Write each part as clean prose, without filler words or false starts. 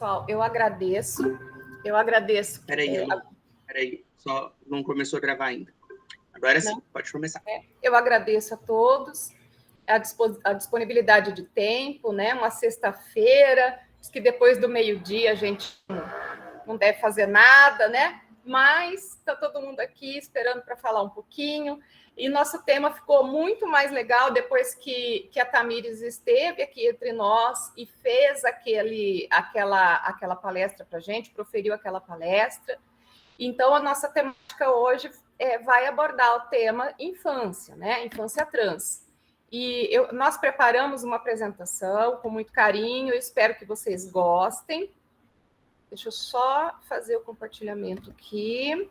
Pessoal, eu agradeço. Peraí, só não começou a gravar ainda. Agora sim, pode começar. Eu agradeço a todos a disponibilidade de tempo, né? Uma sexta-feira, que depois do meio-dia a gente não deve fazer nada, né? Mas está todo mundo aqui esperando para falar um pouquinho. E nosso tema ficou muito mais legal depois que a Tamires esteve aqui entre nós e fez aquela palestra para a gente, proferiu aquela palestra. Então, a nossa temática hoje vai abordar o tema infância, né? Infância trans. E nós preparamos uma apresentação com muito carinho, eu espero que vocês gostem. Deixa eu só fazer o compartilhamento aqui.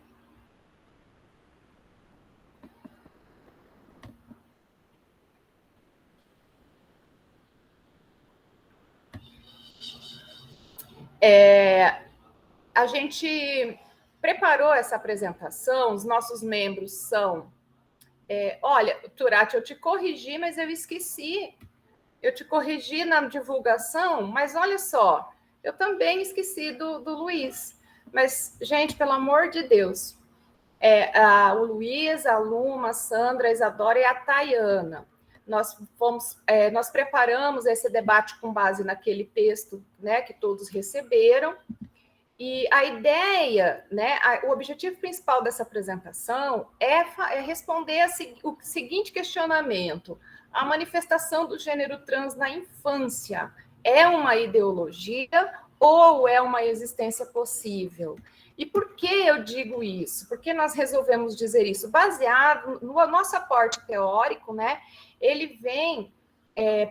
A gente preparou essa apresentação, os nossos membros são... olha, Turati, eu te corrigi, mas eu esqueci. Eu te corrigi na divulgação, mas olha só, eu também esqueci do Luiz. Mas, gente, pelo amor de Deus, o Luiz, a Luma, a Sandra, a Isadora e a Tayana. Nós preparamos esse debate com base naquele texto, né, que todos receberam. E a ideia, né, o objetivo principal dessa apresentação é responder o seguinte questionamento: a manifestação do gênero trans na infância é uma ideologia ou é uma existência possível? E por que eu digo isso? Porque nós resolvemos dizer isso baseado no nosso aporte teórico, né? Ele vem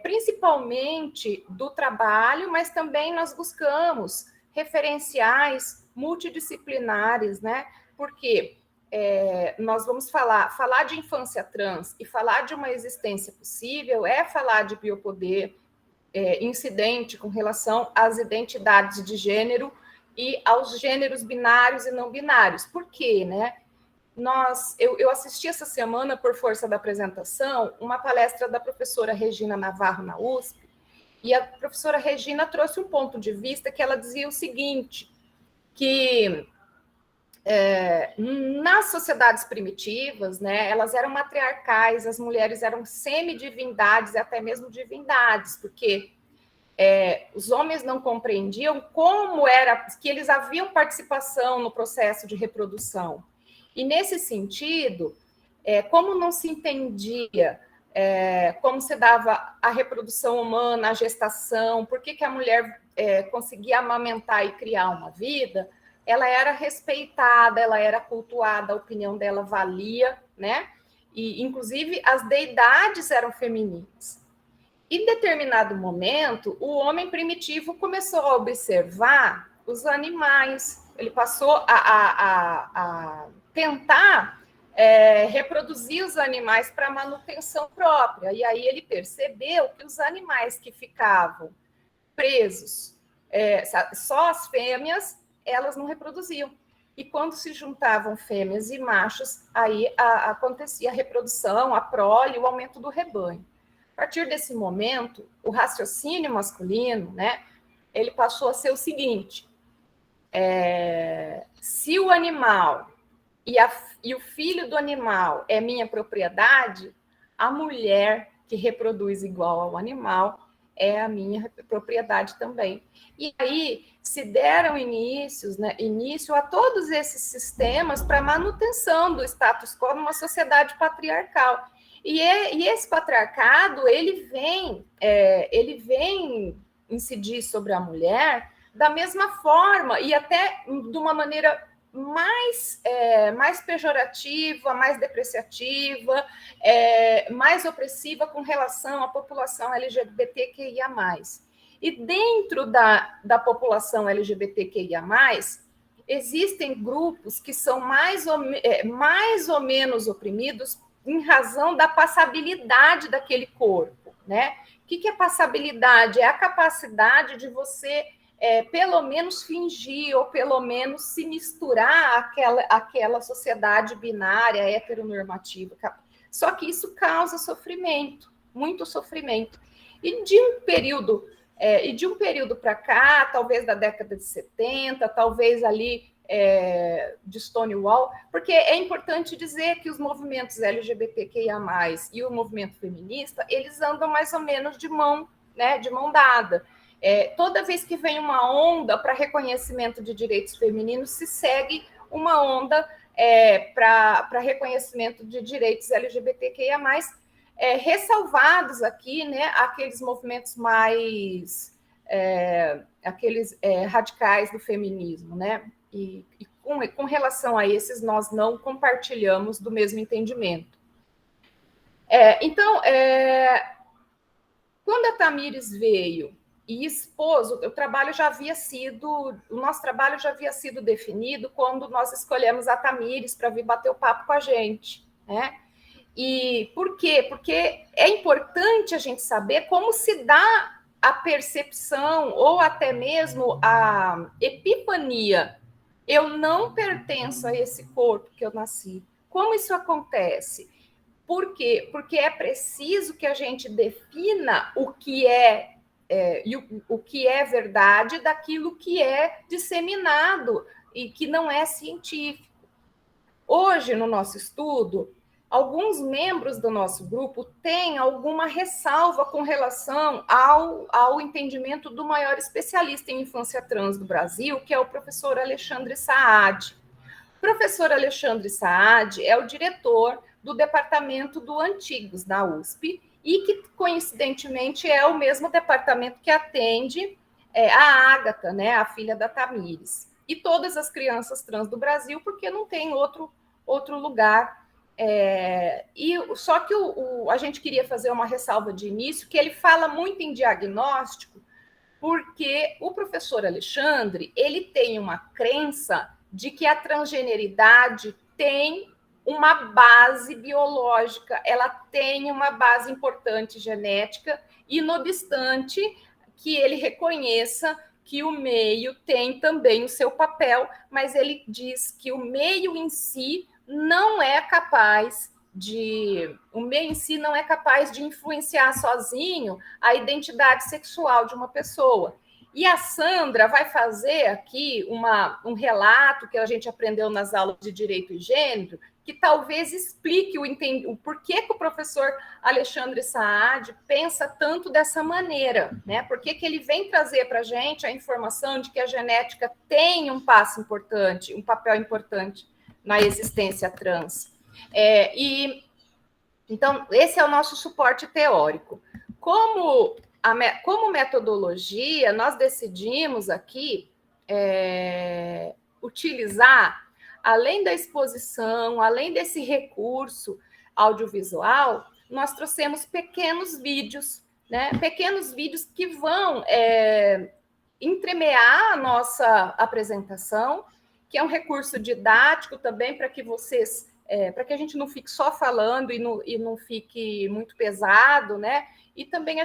principalmente do trabalho, mas também nós buscamos referenciais multidisciplinares, né? Porque nós vamos falar de infância trans e falar de uma existência possível é falar de biopoder incidente com relação às identidades de gênero e aos gêneros binários e não binários. Por quê, né? Eu assisti essa semana, por força da apresentação, uma palestra da professora Regina Navarro na USP, e a professora Regina trouxe um ponto de vista que ela dizia o seguinte, que nas sociedades primitivas, né, elas eram matriarcais, as mulheres eram semidivindades e até mesmo divindades, porque os homens não compreendiam como era, que eles haviam participação no processo de reprodução. E, nesse sentido, como não se entendia como se dava a reprodução humana, a gestação, por que a mulher conseguia amamentar e criar uma vida, ela era respeitada, ela era cultuada, a opinião dela valia, né? E, inclusive, as deidades eram femininas. Em determinado momento, o homem primitivo começou a observar os animais, ele passou a tentar reproduzir os animais para manutenção própria. E aí ele percebeu que os animais que ficavam presos, só as fêmeas, elas não reproduziam. E quando se juntavam fêmeas e machos, aí acontecia a reprodução, a prole, o aumento do rebanho. A partir desse momento, o raciocínio masculino, né, ele passou a ser o seguinte: se o animal e o filho do animal é minha propriedade, a mulher que reproduz igual ao animal é a minha propriedade também. E aí se deram início a todos esses sistemas para manutenção do status quo numa sociedade patriarcal. E esse patriarcado, ele vem incidir sobre a mulher da mesma forma e até de uma maneira mais pejorativa, mais depreciativa, mais opressiva com relação à população LGBTQIA+. E dentro da população LGBTQIA+, existem grupos que são mais ou menos oprimidos em razão da passabilidade daquele corpo, né? O que é passabilidade? É a capacidade de você pelo menos fingir ou pelo menos se misturar àquela sociedade binária, heteronormativa. Só que isso causa sofrimento, muito sofrimento. E de um período E de um período para cá, talvez da década de 70, talvez ali de Stonewall, porque é importante dizer que os movimentos LGBTQIA+, e o movimento feminista, eles andam mais ou menos de mão dada. Toda vez que vem uma onda para reconhecimento de direitos femininos, se segue uma onda para reconhecimento de direitos LGBTQIA+, ressalvados aqui, né, aqueles movimentos mais radicais do feminismo, né? E com relação a esses, nós não compartilhamos do mesmo entendimento. Então, quando a Tamires veio e expôs, o nosso trabalho já havia sido definido quando nós escolhemos a Tamires para vir bater o papo com a gente, né? E por quê? Porque é importante a gente saber como se dá a percepção ou até mesmo a epifania. Eu não pertenço a esse corpo que eu nasci. Como isso acontece? Por quê? Porque é preciso que a gente defina o que o que é verdade daquilo que é disseminado e que não é científico. Hoje, no nosso estudo, alguns membros do nosso grupo têm alguma ressalva com relação ao entendimento do maior especialista em infância trans do Brasil, que é o professor Alexandre Saad. O professor Alexandre Saad é o diretor do departamento do Antigos, da USP, e que, coincidentemente, é o mesmo departamento que atende a Ágata, né, a filha da Tamires, e todas as crianças trans do Brasil, porque não tem outro lugar. Só que a gente queria fazer uma ressalva de início, que ele fala muito em diagnóstico, porque o professor Alexandre, ele tem uma crença de que a transgeneridade tem uma base biológica, ela tem uma base importante genética, e não obstante que ele reconheça que o meio tem também o seu papel, mas ele diz que o meio em si não é capaz de influenciar sozinho a identidade sexual de uma pessoa. E a Sandra vai fazer aqui um relato que a gente aprendeu nas aulas de Direito e Gênero, que talvez explique o porquê que o professor Alexandre Saad pensa tanto dessa maneira, né? Por que ele vem trazer para a gente a informação de que a genética tem um papel importante na existência trans. Então, esse é o nosso suporte teórico. Como metodologia, nós decidimos aqui utilizar, além da exposição, além desse recurso audiovisual, nós trouxemos pequenos vídeos, né? Pequenos vídeos que vão entremear a nossa apresentação, que é um recurso didático também para que vocês, para que a gente não fique só falando e não fique muito pesado, né? E também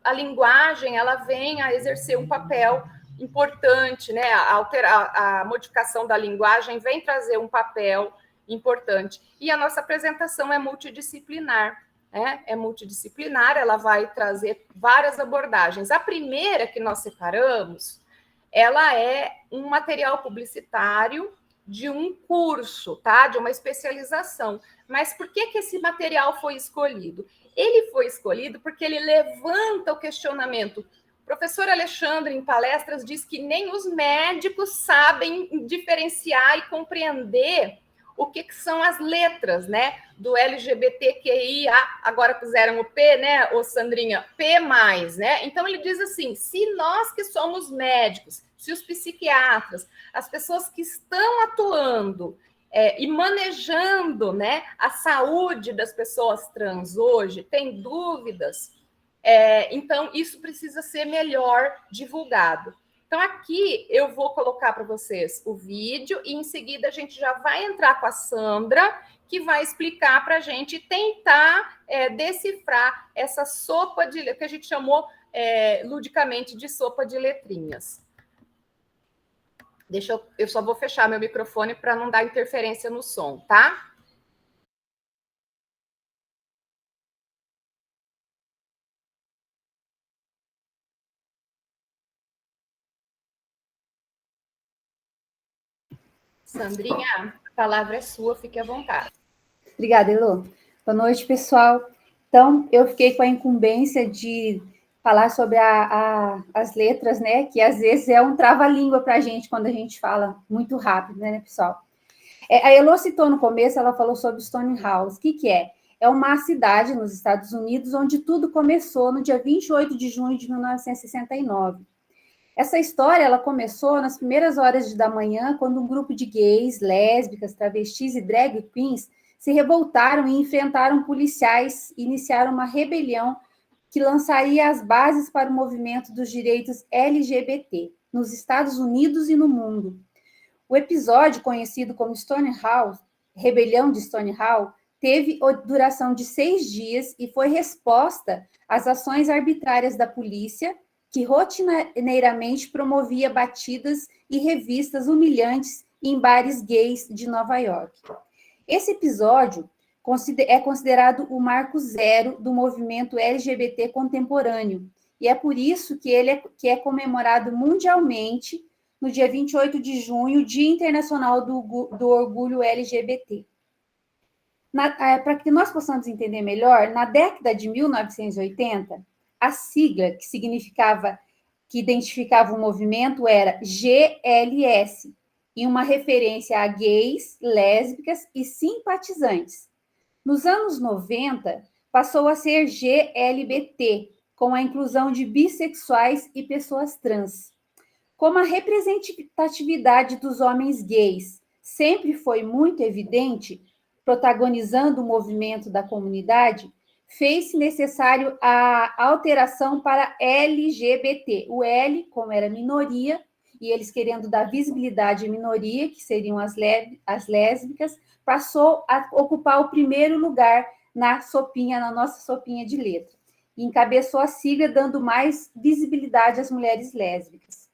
a linguagem, ela vem a exercer um papel importante, né? A modificação da linguagem vem trazer um papel importante. E a nossa apresentação é multidisciplinar, né? É multidisciplinar, ela vai trazer várias abordagens. A primeira que nós separamos, ela é um material publicitário de um curso, tá? De uma especialização. Mas por que esse material foi escolhido? Ele foi escolhido porque ele levanta o questionamento. O professor Alexandre, em palestras, diz que nem os médicos sabem diferenciar e compreender o que são as letras, né? Do LGBTQIA, agora puseram o P, né, ô Sandrinha? P+, né? Então ele diz assim, se nós que somos médicos, se os psiquiatras, as pessoas que estão atuando e manejando, né, a saúde das pessoas trans hoje, têm dúvidas, então isso precisa ser melhor divulgado. Então, aqui eu vou colocar para vocês o vídeo e, em seguida, a gente já vai entrar com a Sandra, que vai explicar para a gente tentar decifrar essa sopa que a gente chamou ludicamente de sopa de letrinhas. Eu só vou fechar meu microfone para não dar interferência no som, tá? Sandrinha, a palavra é sua, fique à vontade. Obrigada, Elô. Boa noite, pessoal. Então, eu fiquei com a incumbência de falar sobre as letras, né? Que às vezes é um trava-língua para a gente quando a gente fala muito rápido, né, pessoal? A Elô citou no começo, ela falou sobre Stonehouse. O que é? É uma cidade nos Estados Unidos onde tudo começou no dia 28 de junho de 1969. Essa história ela começou nas primeiras horas da manhã, quando um grupo de gays, lésbicas, travestis e drag queens se revoltaram e enfrentaram policiais e iniciaram uma rebelião que lançaria as bases para o movimento dos direitos LGBT nos Estados Unidos e no mundo. O episódio, conhecido como Stonehouse, Rebelião de Stonehouse, teve duração de 6 dias e foi resposta às ações arbitrárias da polícia, que rotineiramente promovia batidas e revistas humilhantes em bares gays de Nova York. Esse episódio é considerado o marco zero do movimento LGBT contemporâneo, e é por isso que ele é comemorado mundialmente no dia 28 de junho, Dia Internacional do Orgulho LGBT. Para que nós possamos entender melhor, na década de 1980, a sigla que identificava o movimento era GLS, em uma referência a gays, lésbicas e simpatizantes. Nos anos 90, passou a ser GLBT, com a inclusão de bissexuais e pessoas trans. Como a representatividade dos homens gays sempre foi muito evidente, protagonizando o movimento da comunidade, fez-se necessário a alteração para LGBT. O L, como era minoria, e eles querendo dar visibilidade à minoria, que seriam as lésbicas, passou a ocupar o primeiro lugar na nossa sopinha de letra. E encabeçou a sigla, dando mais visibilidade às mulheres lésbicas.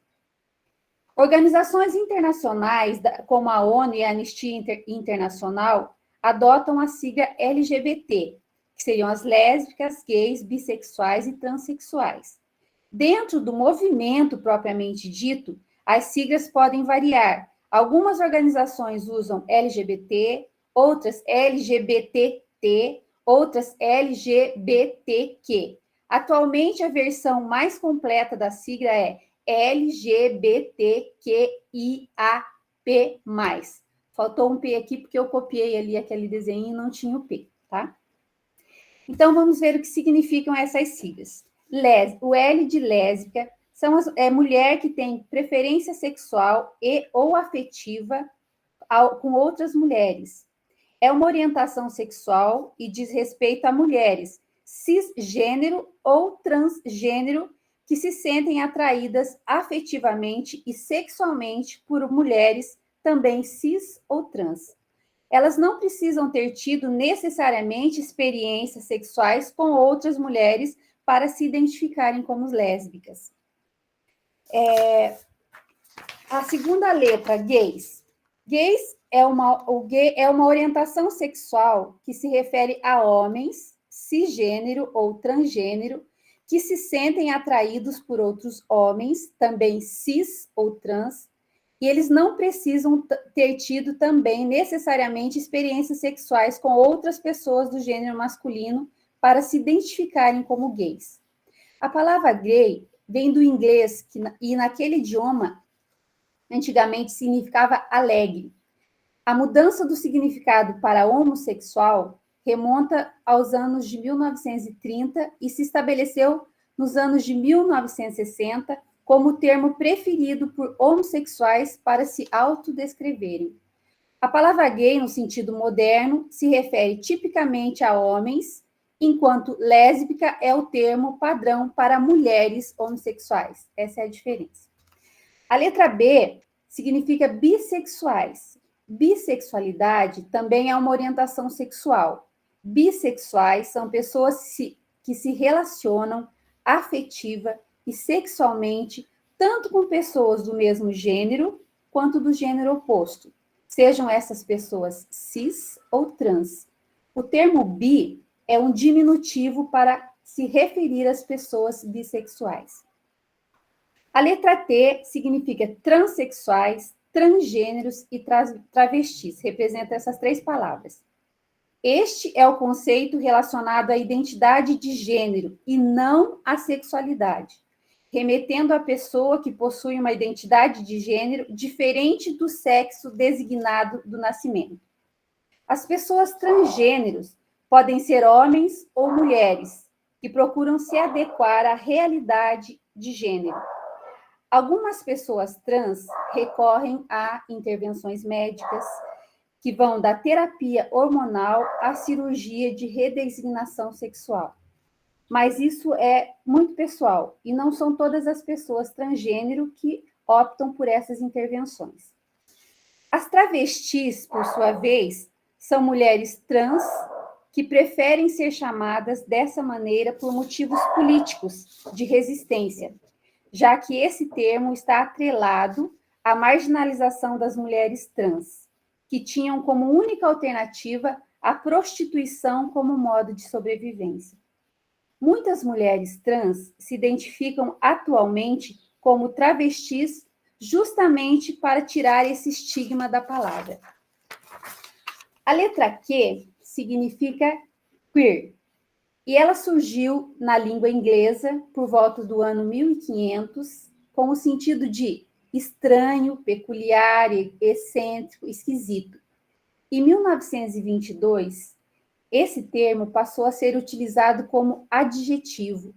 Organizações internacionais, como a ONU e a Anistia Internacional, adotam a sigla LGBT, que seriam as lésbicas, gays, bissexuais e transexuais. Dentro do movimento propriamente dito, as siglas podem variar. Algumas organizações usam LGBT, outras LGBTT, outras LGBTQ. Atualmente, a versão mais completa da sigla é LGBTQIAP+. Faltou um P aqui porque eu copiei ali aquele desenho e não tinha o P, tá? Então, vamos ver o que significam essas siglas. O L de lésbica é mulher que tem preferência sexual e ou afetiva com outras mulheres. É uma orientação sexual e diz respeito a mulheres cisgênero ou transgênero que se sentem atraídas afetivamente e sexualmente por mulheres também cis ou trans. Elas não precisam ter tido necessariamente experiências sexuais com outras mulheres para se identificarem como lésbicas. A segunda letra, gays. Gays é uma orientação sexual que se refere a homens cisgênero ou transgênero que se sentem atraídos por outros homens, também cis ou trans, e eles não precisam ter tido também necessariamente experiências sexuais com outras pessoas do gênero masculino para se identificarem como gays. A palavra gay vem do inglês e naquele idioma antigamente significava alegre. A mudança do significado para homossexual remonta aos anos de 1930 e se estabeleceu nos anos de 1960 como o termo preferido por homossexuais para se autodescreverem. A palavra gay, no sentido moderno, se refere tipicamente a homens, enquanto lésbica é o termo padrão para mulheres homossexuais. Essa é a diferença. A letra B significa bissexuais. Bissexualidade também é uma orientação sexual. Bissexuais são pessoas que se relacionam afetiva e sexualmente tanto com pessoas do mesmo gênero quanto do gênero oposto, sejam essas pessoas cis ou trans. O termo bi é um diminutivo para se referir às pessoas bissexuais. A letra T significa transexuais, transgêneros e travestis. Representa essas 3 palavras. Este é o conceito relacionado à identidade de gênero e não à sexualidade, remetendo à pessoa que possui uma identidade de gênero diferente do sexo designado do nascimento. As pessoas transgêneros podem ser homens ou mulheres que procuram se adequar à realidade de gênero. Algumas pessoas trans recorrem a intervenções médicas, que vão da terapia hormonal à cirurgia de redesignação sexual. Mas isso é muito pessoal, e não são todas as pessoas transgênero que optam por essas intervenções. As travestis, por sua vez, são mulheres trans que preferem ser chamadas dessa maneira por motivos políticos de resistência, já que esse termo está atrelado à marginalização das mulheres trans, que tinham como única alternativa a prostituição como modo de sobrevivência. Muitas mulheres trans se identificam atualmente como travestis justamente para tirar esse estigma da palavra. A letra Q significa queer, e ela surgiu na língua inglesa por volta do ano 1500, com o sentido de estranho, peculiar, excêntrico, esquisito. Em 1922, esse termo passou a ser utilizado como adjetivo,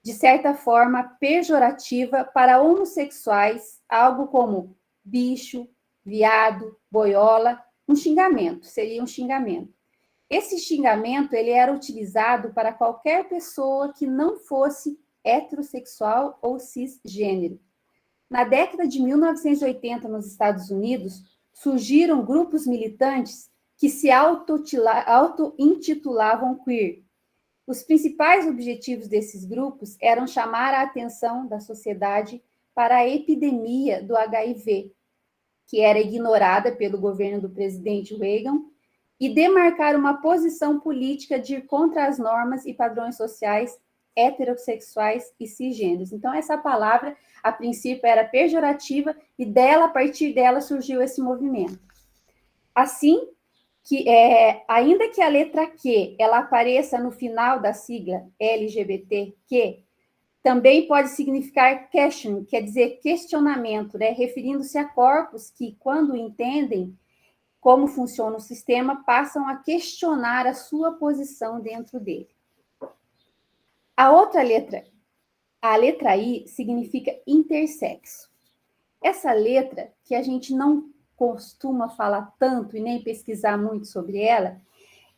de certa forma pejorativa para homossexuais, algo como bicho, viado, boiola, um xingamento, seria um xingamento. Esse xingamento ele era utilizado para qualquer pessoa que não fosse heterossexual ou cisgênero. Na década de 1980, nos Estados Unidos, surgiram grupos militantes que se auto-intitulavam queer. Os principais objetivos desses grupos eram chamar a atenção da sociedade para a epidemia do HIV, que era ignorada pelo governo do presidente Reagan, e demarcar uma posição política de ir contra as normas e padrões sociais heterossexuais e cisgêneros. Então, essa palavra, a princípio, era pejorativa e a partir dela surgiu esse movimento. Assim, ainda que a letra Q ela apareça no final da sigla LGBTQ, também pode significar question, quer dizer questionamento, né? Referindo-se a corpos que, quando entendem como funciona o sistema, passam a questionar a sua posição dentro dele. A letra I, significa intersexo. Essa letra, que a gente não costuma falar tanto e nem pesquisar muito sobre ela,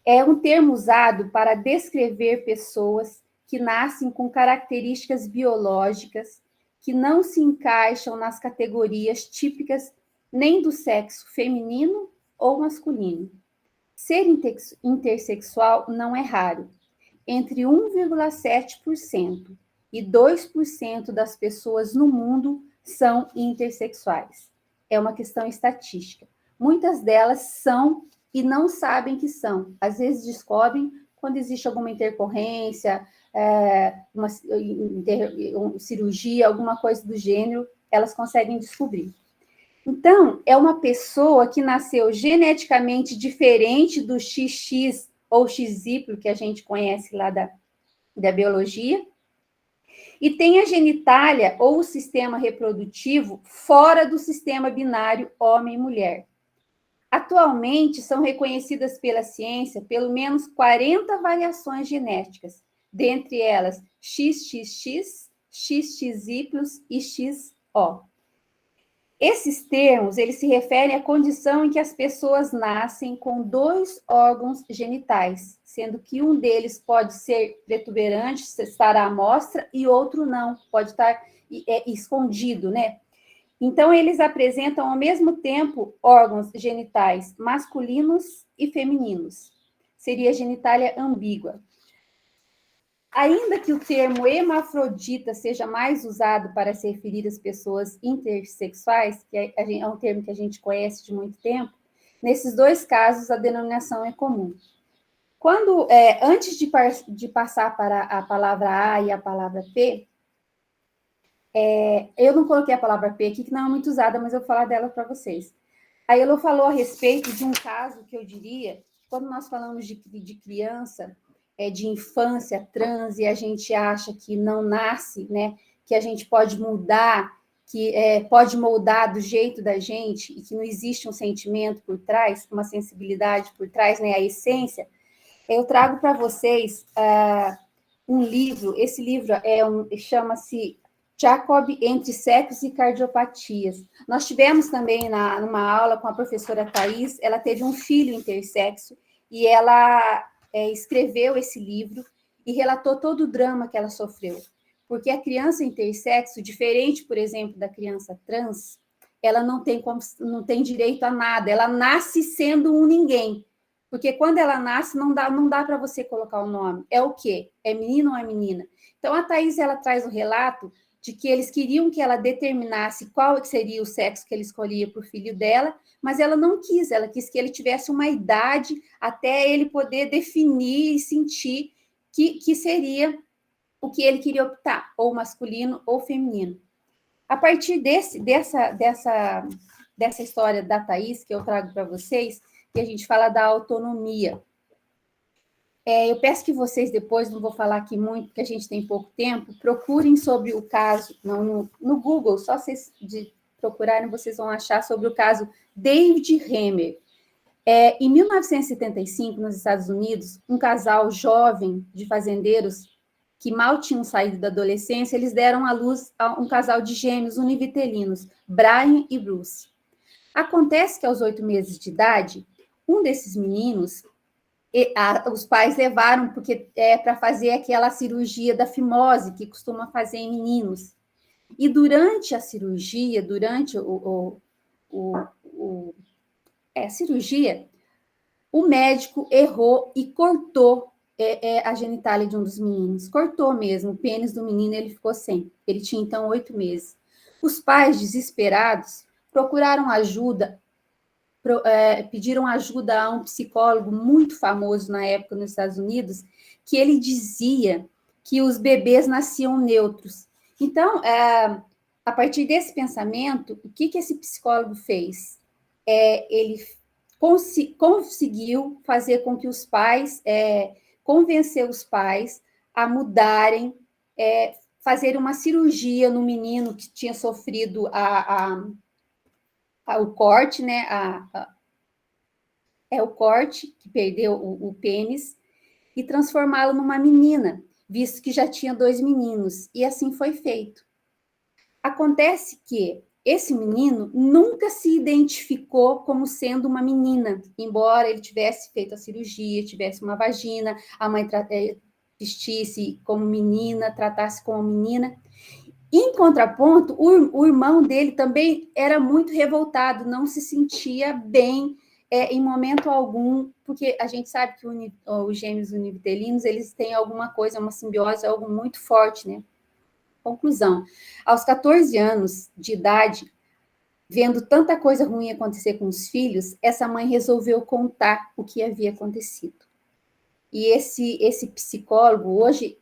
é um termo usado para descrever pessoas que nascem com características biológicas que não se encaixam nas categorias típicas nem do sexo feminino ou masculino. Ser intersexual não é raro. Entre 1,7% e 2% das pessoas no mundo são intersexuais. É uma questão estatística. Muitas delas são e não sabem que são. Às vezes descobrem quando existe alguma intercorrência, uma cirurgia, alguma coisa do gênero, elas conseguem descobrir. Então, é uma pessoa que nasceu geneticamente diferente do XX ou XY, que a gente conhece lá da biologia, e tem a genitália ou o sistema reprodutivo fora do sistema binário homem e mulher. Atualmente, são reconhecidas pela ciência pelo menos 40 variações genéticas, dentre elas XXX, XXY e XO. Esses termos, eles se referem à condição em que as pessoas nascem com 2 órgãos genitais, sendo que um deles pode ser protuberante, estar à mostra, e outro não, pode estar escondido, né? Então, eles apresentam ao mesmo tempo órgãos genitais masculinos e femininos. Seria a genitália ambígua. Ainda que o termo hermafrodita seja mais usado para se referir às pessoas intersexuais, que é um termo que a gente conhece de muito tempo, nesses 2 casos a denominação é comum. Antes de passar para a palavra A e a palavra P, Eu não coloquei a palavra P aqui, que não é muito usada, mas eu vou falar dela para vocês. A Elo falou a respeito de um caso que eu diria, quando nós falamos de criança, de infância trans, e a gente acha que não nasce, né, que a gente pode mudar, que pode moldar do jeito da gente, e que não existe um sentimento por trás, uma sensibilidade por trás, né, a essência, eu trago para vocês um livro, esse livro chama-se Jacob entre sexos e cardiopatias. Nós tivemos também numa aula com a professora Thais, ela teve um filho intersexo e ela escreveu esse livro e relatou todo o drama que ela sofreu. Porque a criança intersexo, diferente, por exemplo, da criança trans, ela não tem direito a nada, ela nasce sendo um ninguém. Porque quando ela nasce, não dá para você colocar o nome. É o quê? É menino ou é menina? Então, a Thais, ela traz o relato de que eles queriam que ela determinasse qual seria o sexo que ele escolhia para o filho dela, mas ela não quis, ela quis que ele tivesse uma idade até ele poder definir e sentir que seria o que ele queria optar, ou masculino ou feminino. A partir dessa história da Thais, que eu trago para vocês, que a gente fala da autonomia. Eu peço que vocês depois, não vou falar aqui muito, porque a gente tem pouco tempo, procurem sobre o caso, no Google, só vocês procurarem, vocês vão achar sobre o caso David Hemer. Em 1975, nos Estados Unidos, um casal jovem de fazendeiros que mal tinham saído da adolescência, eles deram à luz a um casal de gêmeos univitelinos, Brian e Bruce. Acontece que aos 8 meses de idade, um desses meninos, os pais levaram porque para fazer aquela cirurgia da fimose que costuma fazer em meninos. E durante a cirurgia, durante a cirurgia, o médico errou e cortou a genitália de um dos meninos. Cortou mesmo, o pênis do menino ele ficou sem. Ele tinha, então, 8 meses. Os pais, desesperados, procuraram ajuda, pediram ajuda a um psicólogo muito famoso na época nos Estados Unidos, que ele dizia que os bebês nasciam neutros. Então, a partir desse pensamento, o que esse psicólogo fez? Ele conseguiu fazer com que os pais, convencer os pais a mudarem, fazer uma cirurgia no menino que tinha sofrido o corte, né? O corte, que perdeu o pênis, e transformá-lo numa menina, visto que já tinha 2 meninos, e assim foi feito. Acontece que esse menino nunca se identificou como sendo uma menina, embora ele tivesse feito a cirurgia, tivesse uma vagina, a mãe vestisse como menina, tratasse como menina. Em contraponto, o irmão dele também era muito revoltado, não se sentia bem em momento algum, porque a gente sabe que os gêmeos univitelinos, eles têm alguma coisa, uma simbiose, algo muito forte, né? Conclusão, aos 14 anos de idade, vendo tanta coisa ruim acontecer com os filhos, essa mãe resolveu contar o que havia acontecido. E esse psicólogo, hoje,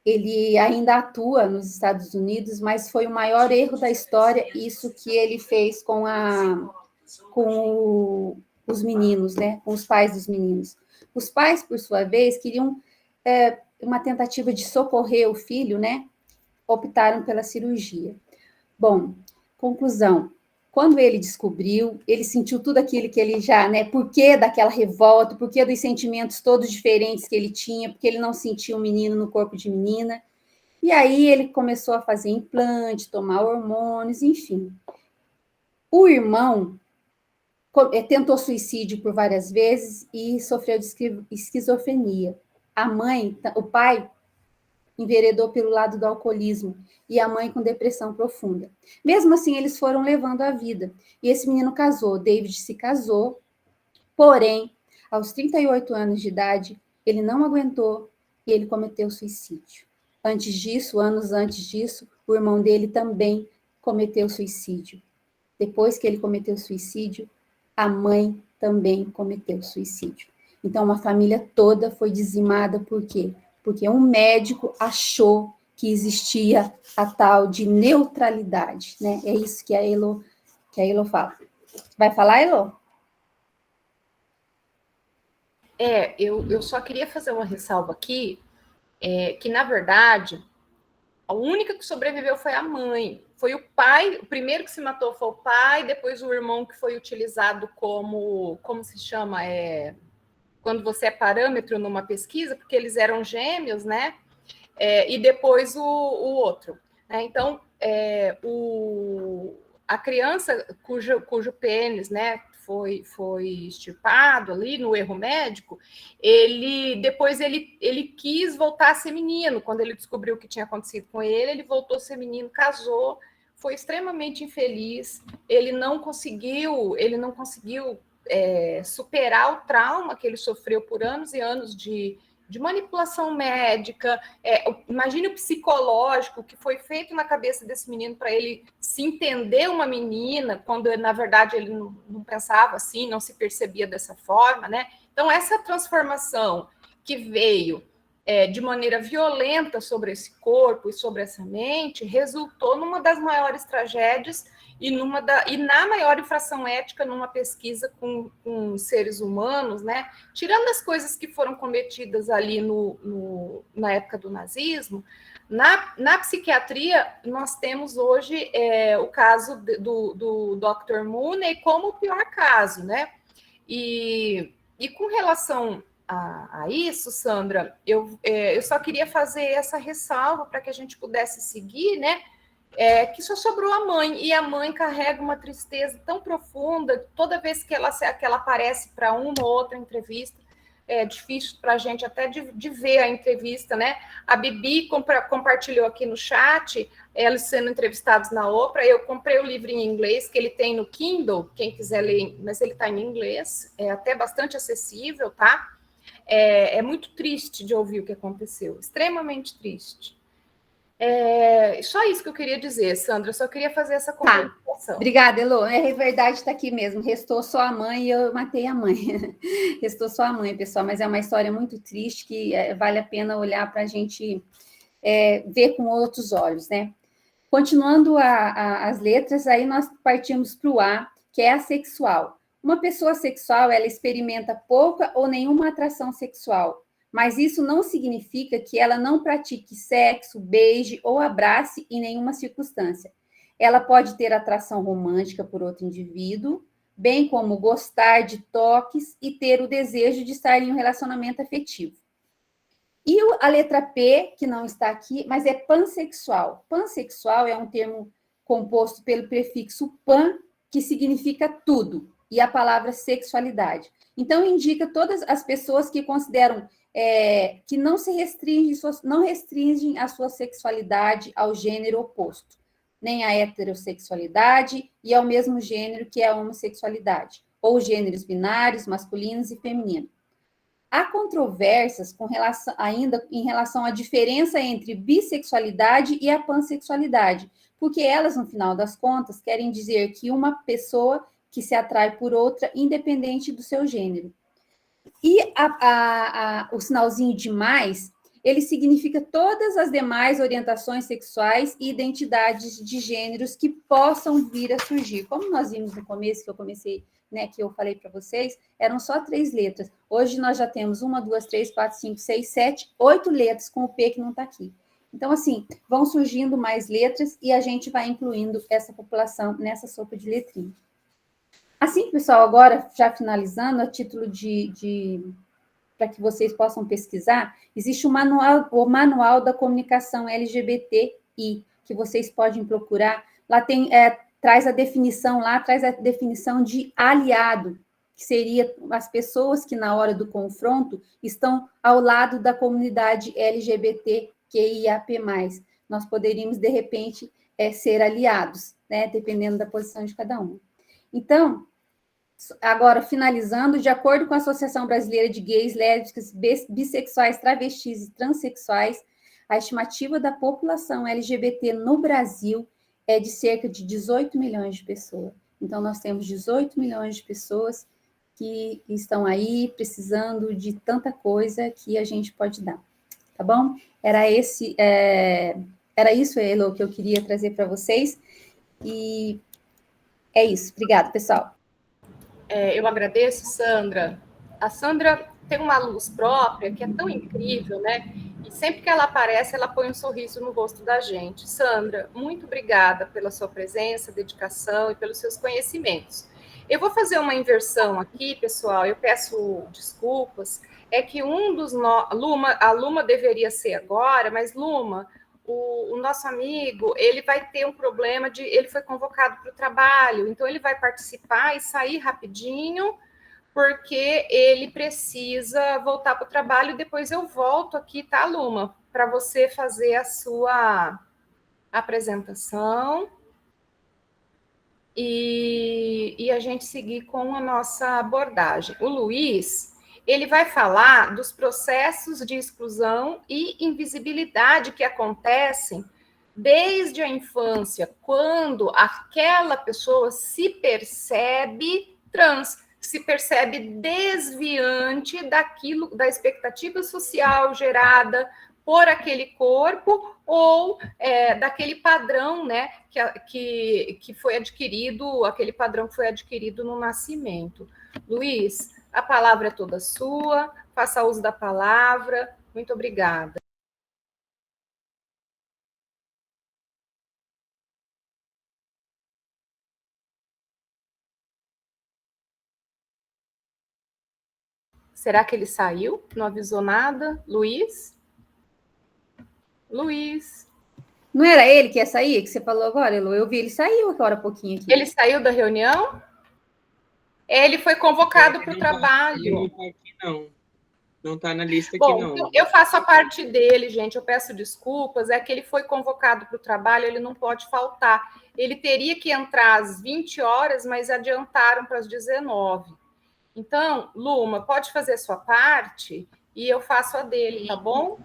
ele ainda atua nos Estados Unidos, mas foi o maior erro da história, isso que ele fez com os meninos, né? Com os pais dos meninos. Os pais, por sua vez, queriam uma tentativa de socorrer o filho, né? Optaram pela cirurgia. Bom, conclusão. Quando ele descobriu, ele sentiu tudo aquilo que ele já, né? Por que daquela revolta, por que dos sentimentos todos diferentes que ele tinha, porque ele não sentia um menino no corpo de menina. E aí ele começou a fazer implante, tomar hormônios, enfim. O irmão tentou suicídio por várias vezes e sofreu de esquizofrenia. O pai enveredou pelo lado do alcoolismo e a mãe com depressão profunda. Mesmo assim, eles foram levando a vida. E esse menino casou, David se casou, porém, aos 38 anos de idade, ele não aguentou e ele cometeu suicídio. Anos antes disso, o irmão dele também cometeu suicídio. Depois que ele cometeu suicídio, a mãe também cometeu suicídio. Então, uma família toda foi dizimada, por quê? Porque um médico achou que existia a tal de neutralidade, né? É isso que a Elo fala. Vai falar, Elo? Eu só queria fazer uma ressalva aqui, que, na verdade, a única que sobreviveu foi a mãe. Foi o pai, o primeiro que se matou foi o pai, depois o irmão que foi utilizado como se chama? Quando você é parâmetro numa pesquisa, porque eles eram gêmeos, né? E depois o outro. Né? Então, a criança cujo pênis, né, foi extirpado ali no erro médico, depois ele quis voltar a ser menino. Quando ele descobriu o que tinha acontecido com ele voltou a ser menino, casou, foi extremamente infeliz. Ele não conseguiu superar o trauma que ele sofreu por anos e anos de manipulação médica. Imagine o psicológico que foi feito na cabeça desse menino para ele se entender uma menina, quando na verdade ele não pensava assim, não se percebia dessa forma, né? Então, essa transformação que veio de maneira violenta sobre esse corpo e sobre essa mente resultou numa das maiores tragédias e na maior infração ética numa pesquisa com seres humanos, né? Tirando as coisas que foram cometidas ali na época do nazismo, na psiquiatria nós temos hoje o caso do Dr. Mooney como o pior caso, né? E com relação a isso, Sandra, eu só queria fazer essa ressalva para que a gente pudesse seguir, né? Que só sobrou a mãe, e a mãe carrega uma tristeza tão profunda, toda vez que ela aparece para uma ou outra entrevista, é difícil para a gente até de ver a entrevista, né? A Bibi compartilhou aqui no chat, eles sendo entrevistados na Oprah. Eu comprei o livro em inglês, que ele tem no Kindle, quem quiser ler, mas ele está em inglês, é até bastante acessível, tá? É muito triste de ouvir o que aconteceu, extremamente triste. Só isso que eu queria dizer, Sandra. Eu só queria fazer essa complementação. Obrigada, Elo. É verdade, está aqui mesmo. Restou só a mãe e eu matei a mãe. Restou só a mãe, pessoal. Mas é uma história muito triste que vale a pena olhar para a gente ver com outros olhos, né? Continuando as letras, aí nós partimos para o A, que é assexual. Uma pessoa sexual, ela experimenta pouca ou nenhuma atração sexual, mas isso não significa que ela não pratique sexo, beije ou abrace em nenhuma circunstância. Ela pode ter atração romântica por outro indivíduo, bem como gostar de toques e ter o desejo de estar em um relacionamento afetivo. E a letra P, que não está aqui, mas é pansexual. Pansexual é um termo composto pelo prefixo pan, que significa tudo, e a palavra sexualidade. Então, indica todas as pessoas que consideram que não restringem a sua sexualidade ao gênero oposto, nem a heterossexualidade e ao mesmo gênero que é a homossexualidade, ou gêneros binários, masculinos e femininos. Há controvérsias ainda em relação à diferença entre bissexualidade e a pansexualidade, porque elas, no final das contas, querem dizer que uma pessoa que se atrai por outra, independente do seu gênero. E o sinalzinho de mais, ele significa todas as demais orientações sexuais e identidades de gêneros que possam vir a surgir. Como nós vimos no começo, que eu comecei, né, que eu falei para vocês, eram só 3 letras. Hoje nós já temos 1, 2, 3, 4, 5, 6, 7, 8 letras com o P que não está aqui. Então, assim, vão surgindo mais letras e a gente vai incluindo essa população nessa sopa de letrinhas. Assim, pessoal, agora, já finalizando, a título para que vocês possam pesquisar, existe o manual da comunicação LGBTI, que vocês podem procurar. Lá traz a definição de aliado, que seria as pessoas que, na hora do confronto, estão ao lado da comunidade LGBTQIAP+. Nós poderíamos, de repente, ser aliados, né, dependendo da posição de cada um. Então, agora, finalizando, de acordo com a Associação Brasileira de Gays, Lésbicas, Bissexuais, Travestis e Transsexuais, a estimativa da população LGBT no Brasil é de cerca de 18 milhões de pessoas. Então, nós temos 18 milhões de pessoas que estão aí precisando de tanta coisa que a gente pode dar. Tá tá bom? Era isso, Elo, que eu queria trazer para vocês. E é isso. Obrigada, pessoal. Eu agradeço, Sandra. A Sandra tem uma luz própria que é tão incrível, né? E sempre que ela aparece, ela põe um sorriso no rosto da gente. Sandra, muito obrigada pela sua presença, dedicação e pelos seus conhecimentos. Eu vou fazer uma inversão aqui, pessoal. Eu peço desculpas. É que a Luma deveria ser agora, mas Luma, o nosso amigo, ele vai ter um problema ele foi convocado para o trabalho, então ele vai participar e sair rapidinho, porque ele precisa voltar para o trabalho e depois eu volto aqui, tá, Luma? Para você fazer a sua apresentação e a gente seguir com a nossa abordagem. O Luiz, ele vai falar dos processos de exclusão e invisibilidade que acontecem desde a infância, quando aquela pessoa se percebe trans, se percebe desviante da expectativa social gerada por aquele corpo ou daquele padrão, né, que foi adquirido, aquele padrão que foi adquirido no nascimento. Luiz, a palavra é toda sua, faça uso da palavra. Muito obrigada. Será que ele saiu? Não avisou nada? Luiz? Luiz? Não era ele que ia sair, que você falou agora, Elo? Eu vi, ele saiu agora há pouquinho aqui. Ele saiu da reunião? Ele foi convocado para o trabalho. Não está na lista aqui, Bom, não. Então, eu faço a parte dele, gente. Eu peço desculpas. É que ele foi convocado para o trabalho, ele não pode faltar. Ele teria que entrar às 20 horas, mas adiantaram para as 19. Então, Luma, pode fazer a sua parte e eu faço a dele, tá bom?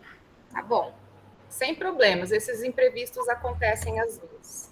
Tá bom. Sem problemas. Esses imprevistos acontecem às vezes.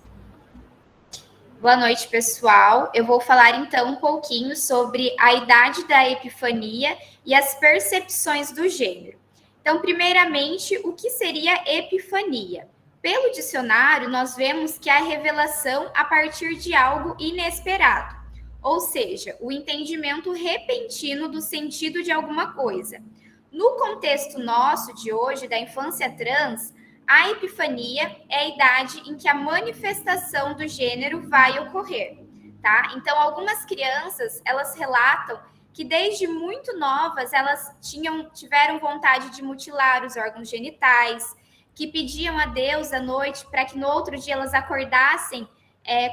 Boa noite, pessoal. Eu vou falar então um pouquinho sobre a idade da epifania e as percepções do gênero. Então, primeiramente, o que seria epifania? Pelo dicionário, nós vemos que é a revelação a partir de algo inesperado, ou seja, o entendimento repentino do sentido de alguma coisa. No contexto nosso de hoje, da infância trans, a epifania é a idade em que a manifestação do gênero vai ocorrer, tá? Então, algumas crianças, elas relatam que desde muito novas, elas tiveram vontade de mutilar os órgãos genitais, que pediam a Deus à noite para que no outro dia elas acordassem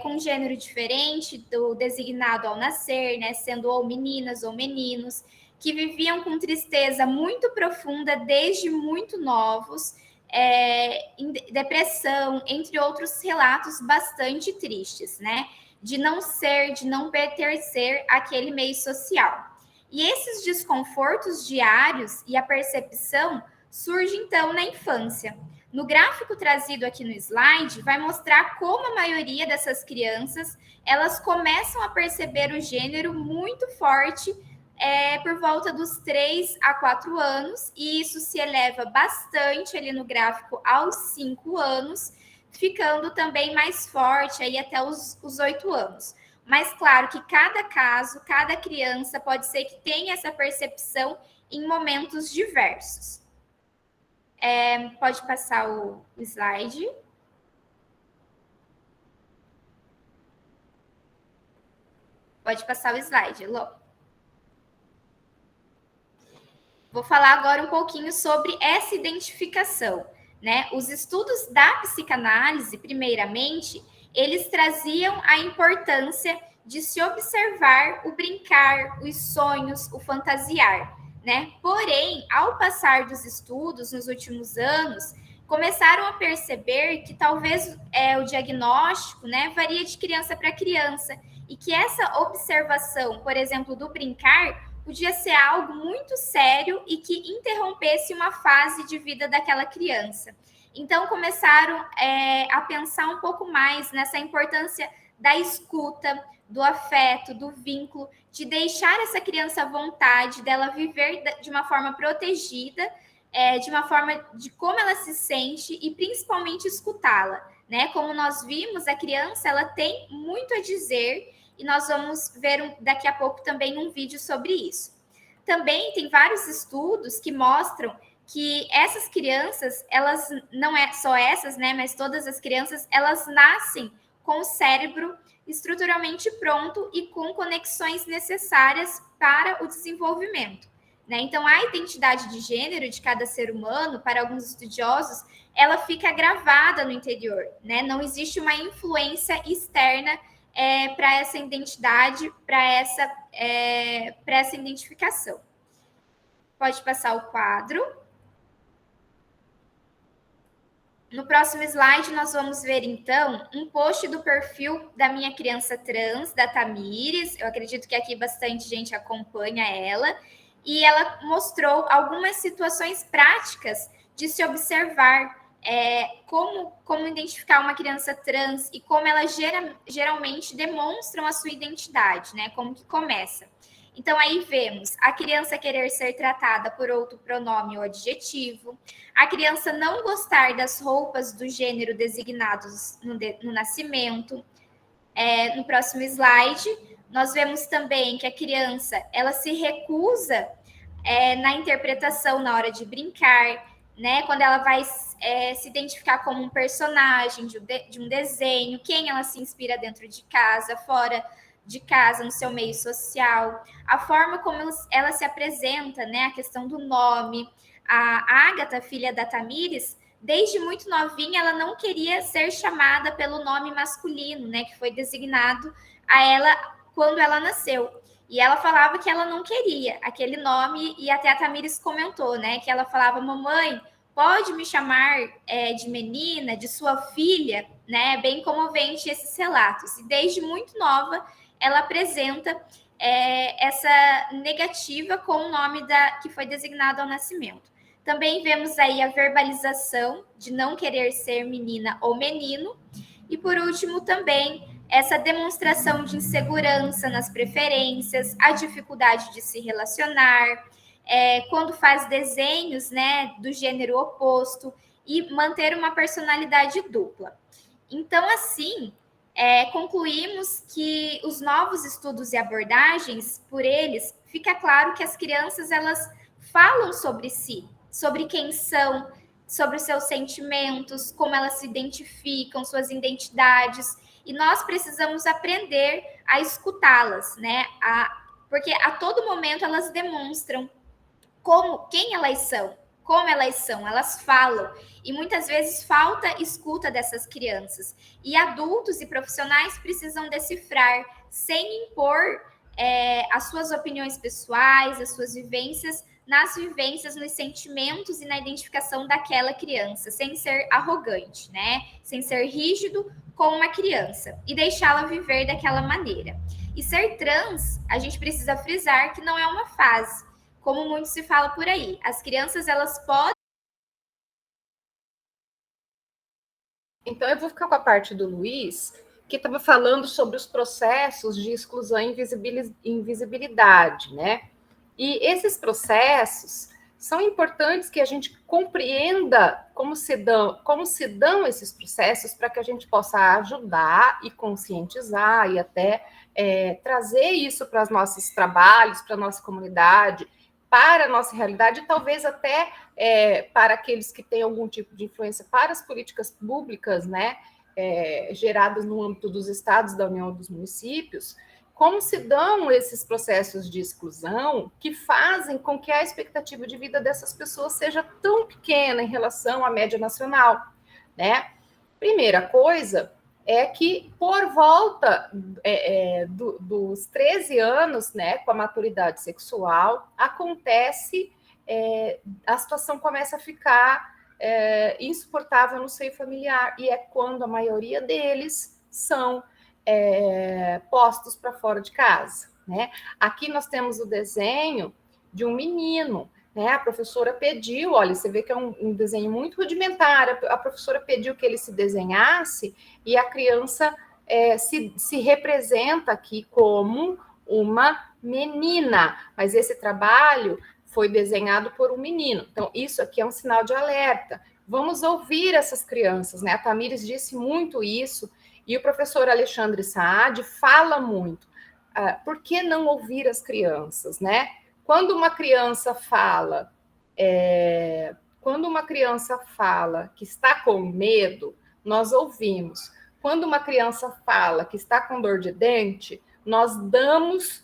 com um gênero diferente do designado ao nascer, né? Sendo ou meninas ou meninos, que viviam com tristeza muito profunda desde muito novos, em depressão, entre outros relatos bastante tristes, né? De não pertencer àquele meio social. E esses desconfortos diários e a percepção surgem, então, na infância. No gráfico trazido aqui no slide, vai mostrar como a maioria dessas crianças, elas começam a perceber o gênero muito forte por volta dos 3 a 4 anos, e isso se eleva bastante ali no gráfico aos 5 anos, ficando também mais forte aí até os 8 anos. Mas claro que cada caso, cada criança pode ser que tenha essa percepção em momentos diversos. Pode passar o slide. Pode passar o slide, Lô. Vou falar agora um pouquinho sobre essa identificação, né? Os estudos da psicanálise, primeiramente, eles traziam a importância de se observar o brincar, os sonhos, o fantasiar, né? Porém, ao passar dos estudos nos últimos anos, começaram a perceber que talvez o diagnóstico, né, varia de criança para criança, e que essa observação, por exemplo, do brincar, podia ser algo muito sério e que interrompesse uma fase de vida daquela criança. Então, começaram a pensar um pouco mais nessa importância da escuta, do afeto, do vínculo, de deixar essa criança à vontade, dela viver de uma forma protegida, de uma forma de como ela se sente e principalmente escutá-la, né? Como nós vimos, a criança ela tem muito a dizer e nós vamos ver daqui a pouco também um vídeo sobre isso. Também tem vários estudos que mostram que essas crianças, elas não é só essas, né? Mas todas as crianças, elas nascem com o cérebro estruturalmente pronto e com conexões necessárias para o desenvolvimento, né? Então, a identidade de gênero de cada ser humano, para alguns estudiosos, ela fica gravada no interior, né? Não existe uma influência externa para essa identidade, para essa identificação. Pode passar o quadro. No próximo slide, nós vamos ver, então, um post do perfil da minha criança trans, da Tamires. Eu acredito que aqui bastante gente acompanha ela. E ela mostrou algumas situações práticas de se observar como identificar uma criança trans e como elas geralmente demonstram a sua identidade, né? Como que começa. Então, aí vemos a criança querer ser tratada por outro pronome ou adjetivo, a criança não gostar das roupas do gênero designados no nascimento. No próximo slide, nós vemos também que a criança ela se recusa na interpretação na hora de brincar, né? Quando ela vai se identificar como um personagem de um desenho, quem ela se inspira dentro de casa, fora de casa, no seu meio social, a forma como ela se apresenta, né? A questão do nome. A Ágata, filha da Tamires, desde muito novinha, ela não queria ser chamada pelo nome masculino, né? Que foi designado a ela quando ela nasceu. E ela falava que ela não queria aquele nome, e até a Tamires comentou, né? Que ela falava, mamãe, pode me chamar de menina, de sua filha, né? Bem comovente esses relatos. E desde muito nova, ela apresenta essa negativa com o nome que foi designado ao nascimento. Também vemos aí a verbalização de não querer ser menina ou menino. E, por último, também essa demonstração de insegurança nas preferências, a dificuldade de se relacionar, quando faz desenhos, né, do gênero oposto e manter uma personalidade dupla. Então, assim, concluímos que os novos estudos e abordagens, por eles, fica claro que as crianças, elas falam sobre si, sobre quem são, sobre os seus sentimentos, como elas se identificam, suas identidades, e nós precisamos aprender a escutá-las, né? Porque a todo momento elas demonstram quem elas são, como elas são, elas falam, e muitas vezes falta escuta dessas crianças. E adultos e profissionais precisam decifrar, sem impor as suas opiniões pessoais, as suas vivências, nos sentimentos e na identificação daquela criança, sem ser arrogante, né? Sem ser rígido com uma criança e deixá-la viver daquela maneira. E ser trans, a gente precisa frisar que não é uma fase, como muito se fala por aí. As crianças, elas podem... Então, eu vou ficar com a parte do Luiz, que estava falando sobre os processos de exclusão e invisibilidade, né? E esses processos são importantes que a gente compreenda como se dão esses processos para que a gente possa ajudar e conscientizar e até trazer isso para os nossos trabalhos, para a nossa comunidade, para a nossa realidade, e talvez até para aqueles que têm algum tipo de influência para as políticas públicas, né, geradas no âmbito dos estados, da União dos municípios, como se dão esses processos de exclusão que fazem com que a expectativa de vida dessas pessoas seja tão pequena em relação à média nacional, né? Primeira coisa é que, por volta dos 13 anos, né, com a maturidade sexual, acontece, a situação começa a ficar insuportável no seio familiar, e é quando a maioria deles são postos para fora de casa, né? Aqui nós temos o desenho de um menino, né? A professora pediu, olha, você vê que é um desenho muito rudimentar, a professora pediu que ele se desenhasse, e a criança se representa aqui como uma menina, mas esse trabalho foi desenhado por um menino. Então, isso aqui é um sinal de alerta. Vamos ouvir essas crianças, né? A Tamires disse muito isso, e o professor Alexandre Saad fala muito. Por que não ouvir as crianças, né? Quando uma criança fala que está com medo, nós ouvimos. Quando uma criança fala que está com dor de dente, nós damos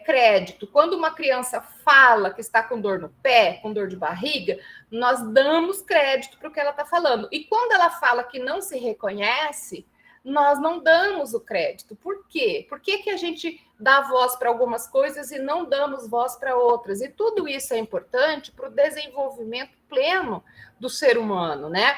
crédito. Quando uma criança fala que está com dor no pé, com dor de barriga, nós damos crédito para o que ela está falando. E quando ela fala que não se reconhece, nós não damos o crédito. Por quê? Por que a gente dá voz para algumas coisas e não damos voz para outras? E tudo isso é importante para o desenvolvimento pleno do ser humano, né?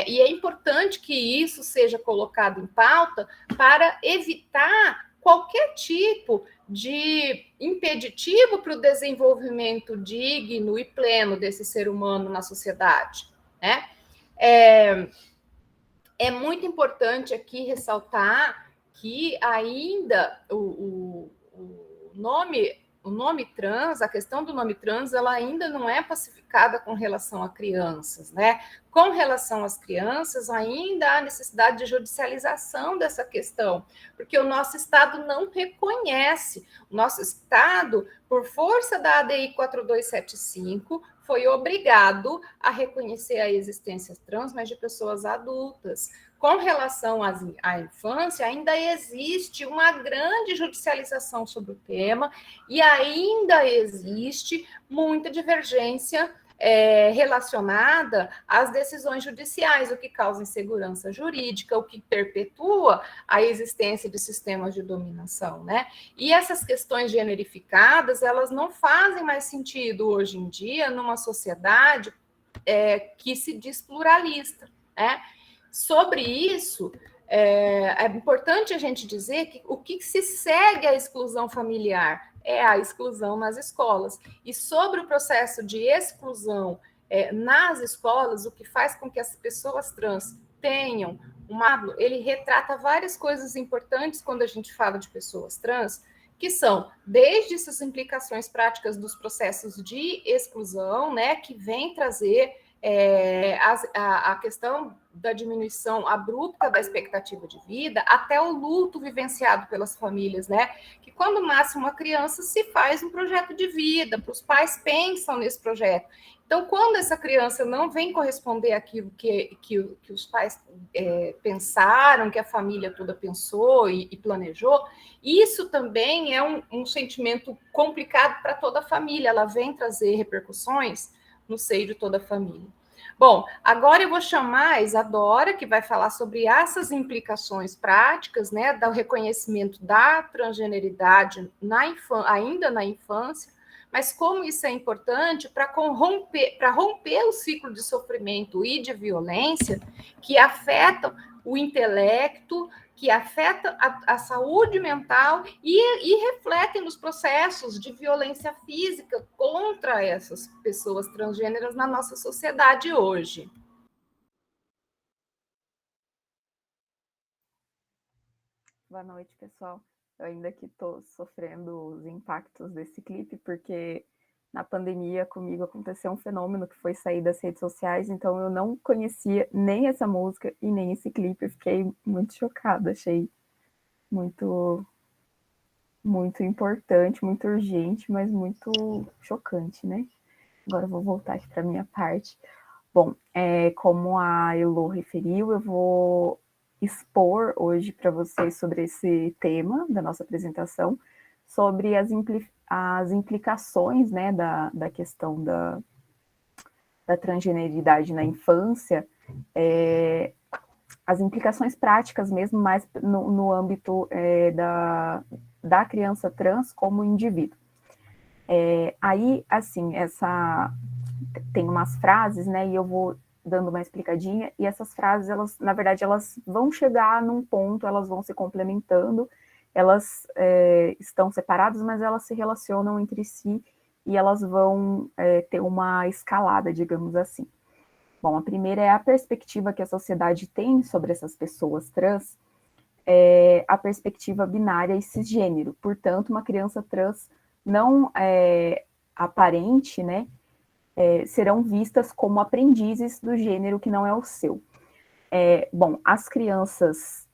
E é importante que isso seja colocado em pauta para evitar qualquer tipo de impeditivo para o desenvolvimento digno e pleno desse ser humano na sociedade, né? É muito importante aqui ressaltar que ainda o nome trans, a questão do nome trans, ela ainda não é pacificada com relação a crianças, né? Com relação às crianças, ainda há necessidade de judicialização dessa questão, porque o nosso Estado não reconhece. O nosso Estado, por força da ADI 4275, foi obrigado a reconhecer a existência trans, mas de pessoas adultas. Com relação à infância, ainda existe uma grande judicialização sobre o tema e ainda existe muita divergência relacionada às decisões judiciais, o que causa insegurança jurídica, o que perpetua a existência de sistemas de dominação, né? E essas questões generificadas, elas não fazem mais sentido hoje em dia numa sociedade que se diz pluralista, né? Sobre isso, é importante a gente dizer que o que se segue à exclusão familiar é a exclusão nas escolas. E sobre o processo de exclusão nas escolas, o que faz com que as pessoas trans tenham ele retrata várias coisas importantes quando a gente fala de pessoas trans, que são desde essas implicações práticas dos processos de exclusão, né, que vem trazer a questão da diminuição abrupta da expectativa de vida, até o luto vivenciado pelas famílias, né? Que quando nasce uma criança se faz um projeto de vida, os pais pensam nesse projeto. Então, quando essa criança não vem corresponder àquilo que os pais pensaram, que a família toda pensou e planejou, isso também é um sentimento complicado para toda a família, ela vem trazer repercussões no seio de toda a família. Bom, agora eu vou chamar a Isadora, que vai falar sobre essas implicações práticas, né, do reconhecimento da transgeneridade ainda na infância, mas como isso é importante para romper o ciclo de sofrimento e de violência que afetam o intelecto, que afeta a saúde mental e refletem nos processos de violência física contra essas pessoas transgêneras na nossa sociedade hoje. Boa noite, pessoal. Eu ainda que estou sofrendo os impactos desse clipe, porque na pandemia comigo aconteceu um fenômeno que foi sair das redes sociais, então eu não conhecia nem essa música e nem esse clipe. Eu fiquei muito chocada, achei muito importante, muito urgente, mas muito chocante, né? Agora eu vou voltar aqui para a minha parte. Bom, como a Elo referiu, eu vou expor hoje para vocês sobre esse tema da nossa apresentação, sobre as implicações, né, da questão da transgeneridade na infância, as implicações práticas mesmo, mais no âmbito da criança trans como indivíduo. Aí, assim, tem umas frases, né, e eu vou dando uma explicadinha, e essas frases, elas, na verdade, elas vão chegar num ponto, elas vão se complementando, elas estão separadas, mas elas se relacionam entre si, e elas vão ter uma escalada, digamos assim. Bom, a primeira é a perspectiva que a sociedade tem sobre essas pessoas trans, a perspectiva binária e cisgênero. Portanto, uma criança trans não aparente, né, serão vistas como aprendizes do gênero que não é o seu. Bom, as crianças,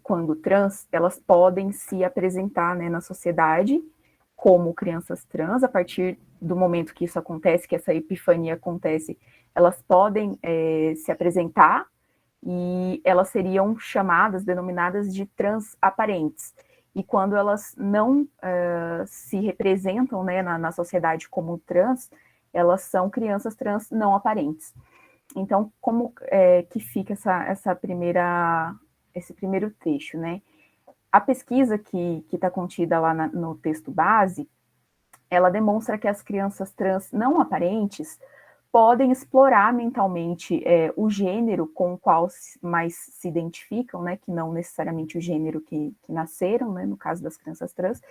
quando trans, elas podem se apresentar, né, na sociedade como crianças trans. A partir do momento que isso acontece, que essa epifania acontece, elas podem se apresentar e elas seriam chamadas, denominadas de trans aparentes. E quando elas não se representam, né, na sociedade como trans, elas são crianças trans não aparentes. Então, como que fica esse primeiro trecho, né? A pesquisa que está contida lá no texto base, ela demonstra que as crianças trans não aparentes podem explorar mentalmente o gênero com o qual mais se identificam, né, que não necessariamente o gênero que nasceram, né, no caso das crianças trans,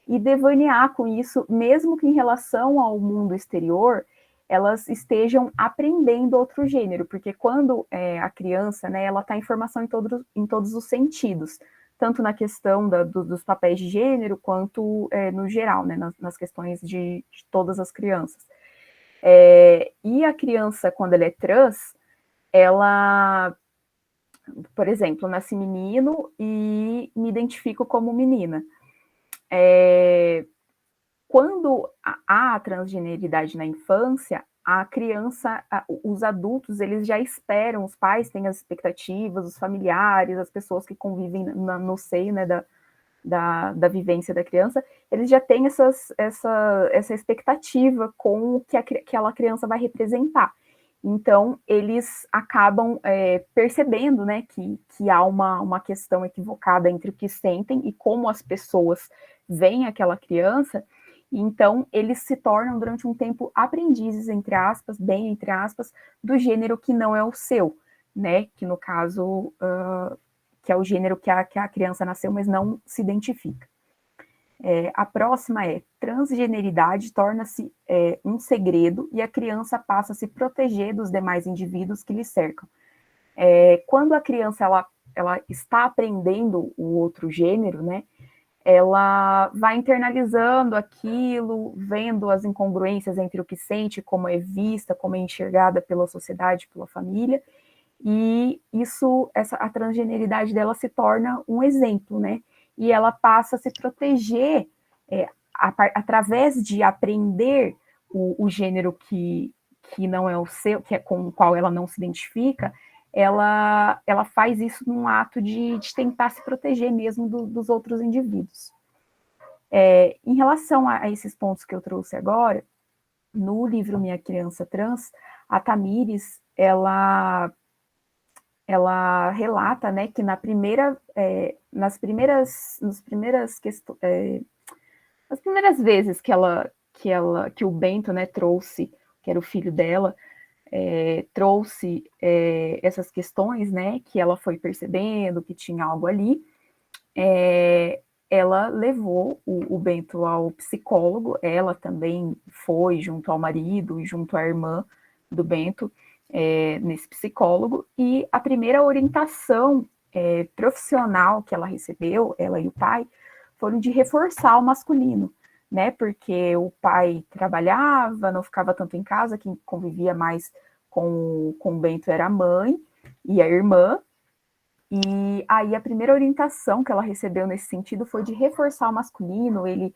e devanear com isso, mesmo que em relação ao mundo exterior, elas estejam aprendendo outro gênero, porque quando a criança, né, ela está em formação em todos os sentidos, tanto na questão dos papéis de gênero, quanto no geral, né, nas questões de todas as crianças. E a criança, quando ela é trans, ela, por exemplo, nasce menino e me identifico como menina. Quando há a transgeneridade na infância, a criança, os adultos, eles já esperam, os pais têm as expectativas, os familiares, as pessoas que convivem no seio, né, da vivência da criança, eles já têm essa expectativa com o que aquela criança vai representar. Então, eles acabam percebendo, né, que há uma questão equivocada entre o que sentem e como as pessoas veem aquela criança. Então, eles se tornam, durante um tempo, aprendizes, entre aspas, bem entre aspas, do gênero que não é o seu, né, que no caso, que é o gênero que a criança nasceu, mas não se identifica. A próxima transgeneridade torna-se um segredo e a criança passa a se proteger dos demais indivíduos que lhe cercam. Quando a criança ela está aprendendo o outro gênero, né, ela vai internalizando aquilo, vendo as incongruências entre o que sente, como é vista, como é enxergada pela sociedade, pela família, e a transgeneridade dela se torna um exemplo, né? E ela passa a se proteger através de aprender o gênero que não é o seu, que é com o qual ela não se identifica. Ela faz isso num ato de tentar se proteger mesmo dos outros indivíduos. Em relação a esses pontos que eu trouxe agora, no livro Minha Criança Trans, a Tamires, ela relata, né, que nas primeiras vezes que o Bento, né, trouxe, que era o filho dela, trouxe essas questões, né, que ela foi percebendo que tinha algo ali, ela levou o Bento ao psicólogo. Ela também foi junto ao marido e junto à irmã do Bento nesse psicólogo, e a primeira orientação profissional que ela recebeu, ela e o pai, foram de reforçar o masculino, né, porque o pai trabalhava, não ficava tanto em casa, quem convivia mais com o Bento era a mãe e a irmã, e aí a primeira orientação que ela recebeu nesse sentido foi de reforçar o masculino, ele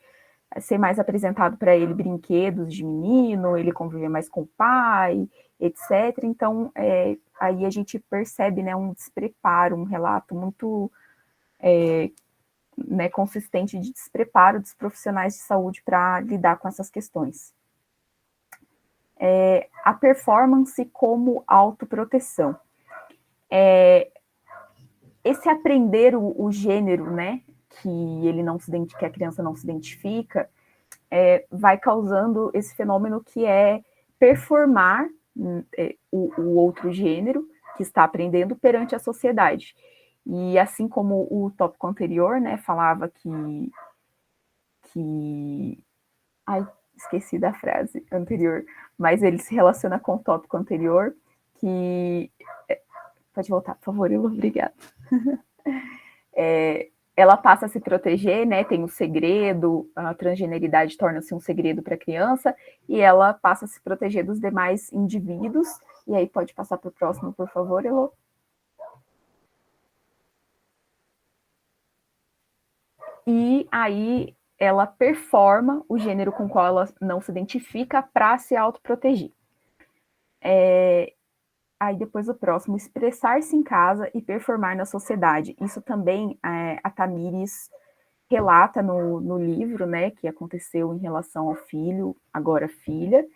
ser mais apresentado para ele brinquedos de menino, ele conviver mais com o pai, etc. Então, aí a gente percebe, né, um despreparo, um relato muito né, consistente de despreparo dos profissionais de saúde para lidar com essas questões. A performance como autoproteção. Esse aprender o gênero, né, que a criança não se identifica, vai causando esse fenômeno que é performar o outro gênero que está aprendendo perante a sociedade. E assim como o tópico anterior, né, falava que... Ai, esqueci da frase anterior, mas ele se relaciona com o tópico anterior, que... Pode voltar, por favor, Ilo, obrigada. ela passa a se proteger, né? Tem um segredo, a transgeneridade torna-se um segredo para a criança, e ela passa a se proteger dos demais indivíduos. E aí pode passar para o próximo, por favor, Elô. E aí ela performa o gênero com o qual ela não se identifica para se autoproteger. Aí depois o próximo, expressar-se em casa e performar na sociedade. Isso também a Tamires relata no livro, né, que aconteceu em relação ao filho, agora filha,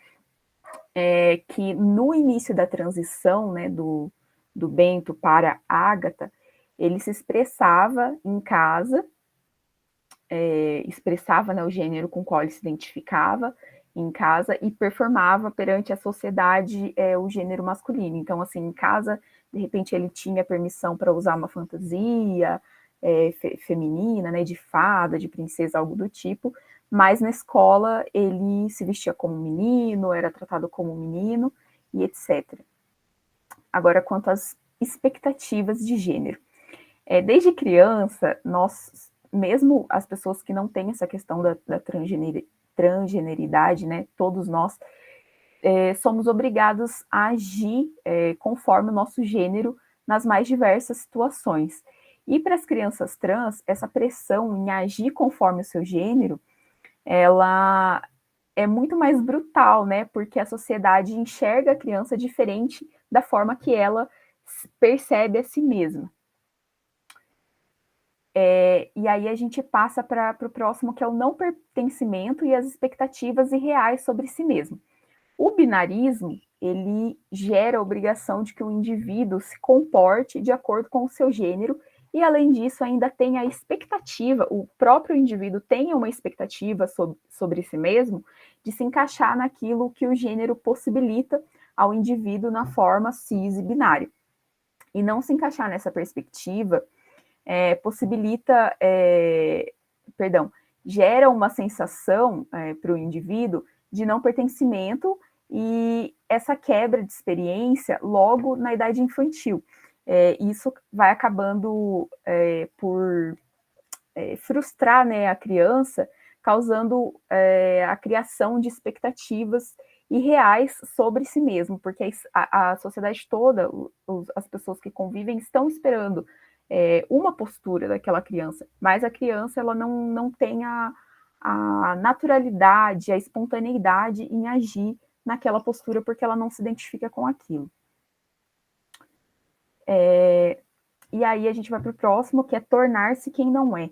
que no início da transição, né, do Bento para a Ágata, ele se expressava em casa, expressava, né, o gênero com o qual ele se identificava em casa e performava perante a sociedade o gênero masculino. Então, assim, em casa, de repente, ele tinha permissão para usar uma fantasia feminina, né, de fada, de princesa, algo do tipo, mas na escola ele se vestia como menino, era tratado como menino e etc. Agora, quanto às expectativas de gênero. Desde criança, nós, mesmo as pessoas que não têm essa questão da transgeneridade, né, todos nós somos obrigados a agir conforme o nosso gênero nas mais diversas situações. E para as crianças trans, essa pressão em agir conforme o seu gênero, ela é muito mais brutal, né? Porque a sociedade enxerga a criança diferente da forma que ela percebe a si mesma. E aí a gente passa para o próximo, que é o não pertencimento e as expectativas irreais sobre si mesmo. O binarismo, ele gera a obrigação de que o indivíduo se comporte de acordo com o seu gênero e, além disso, ainda tem a expectativa, o próprio indivíduo tem uma expectativa sobre si mesmo de se encaixar naquilo que o gênero possibilita ao indivíduo na forma cis e binário. E não se encaixar nessa perspectiva gera uma sensação para o indivíduo de não pertencimento e essa quebra de experiência logo na idade infantil. Isso vai acabando por frustrar, né, a criança, causando a criação de expectativas irreais sobre si mesmo, porque a sociedade toda, as pessoas que convivem, estão esperando uma postura daquela criança, mas a criança ela não tem a naturalidade, a espontaneidade em agir naquela postura, porque ela não se identifica com aquilo. E aí a gente vai para o próximo, que é tornar-se quem não é.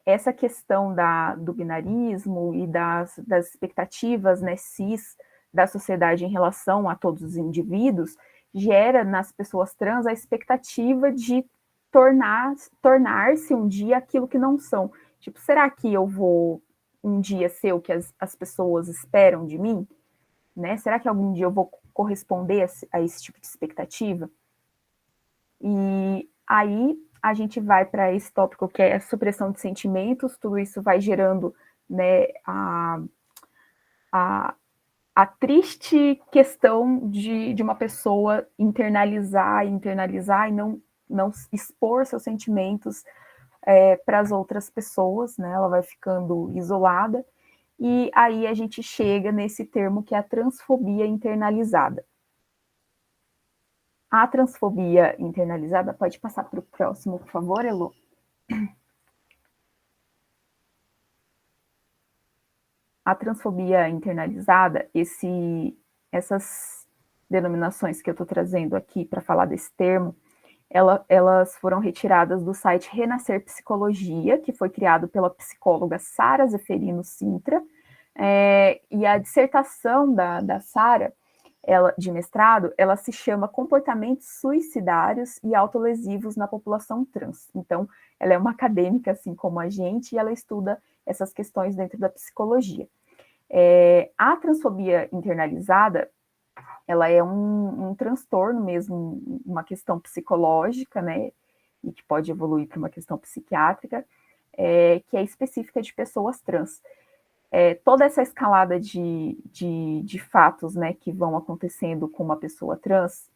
Essa questão do binarismo e das expectativas, né, cis da sociedade em relação a todos os indivíduos, gera nas pessoas trans a expectativa de tornar-se um dia aquilo que não são. Tipo, será que eu vou um dia ser o que as pessoas esperam de mim? Né? Será que algum dia eu vou corresponder a esse tipo de expectativa? E aí a gente vai para esse tópico que é a supressão de sentimentos, tudo isso vai gerando, né, a triste questão de uma pessoa internalizar e não expor seus sentimentos para as outras pessoas, né? Ela vai ficando isolada, e aí a gente chega nesse termo que é a transfobia internalizada. A transfobia internalizada, pode passar para o próximo, por favor, Elô? A transfobia internalizada, essas denominações que eu estou trazendo aqui para falar desse termo, elas foram retiradas do site Renascer Psicologia, que foi criado pela psicóloga Sara Zeferino Sintra, e a dissertação da Sara, de mestrado, ela se chama Comportamentos Suicidários e Autolesivos na População Trans. Então, ela é uma acadêmica, assim como a gente, e ela estuda essas questões dentro da psicologia. A transfobia internalizada, ela é um transtorno mesmo, uma questão psicológica, né, e que pode evoluir para uma questão psiquiátrica, que é específica de pessoas trans. Toda essa escalada de fatos, né, que vão acontecendo com uma pessoa trans,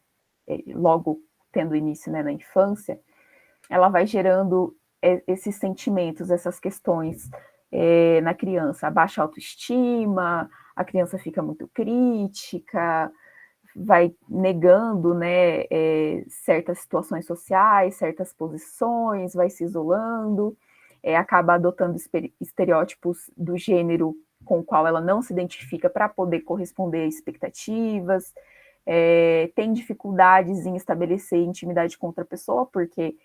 logo tendo início, né, na infância, ela vai gerando esses sentimentos, essas questões na criança, a baixa autoestima, a criança fica muito crítica, vai negando, né, certas situações sociais, certas posições, vai se isolando, acaba adotando estereótipos do gênero com o qual ela não se identifica para poder corresponder a expectativas, tem dificuldades em estabelecer intimidade com outra pessoa, porque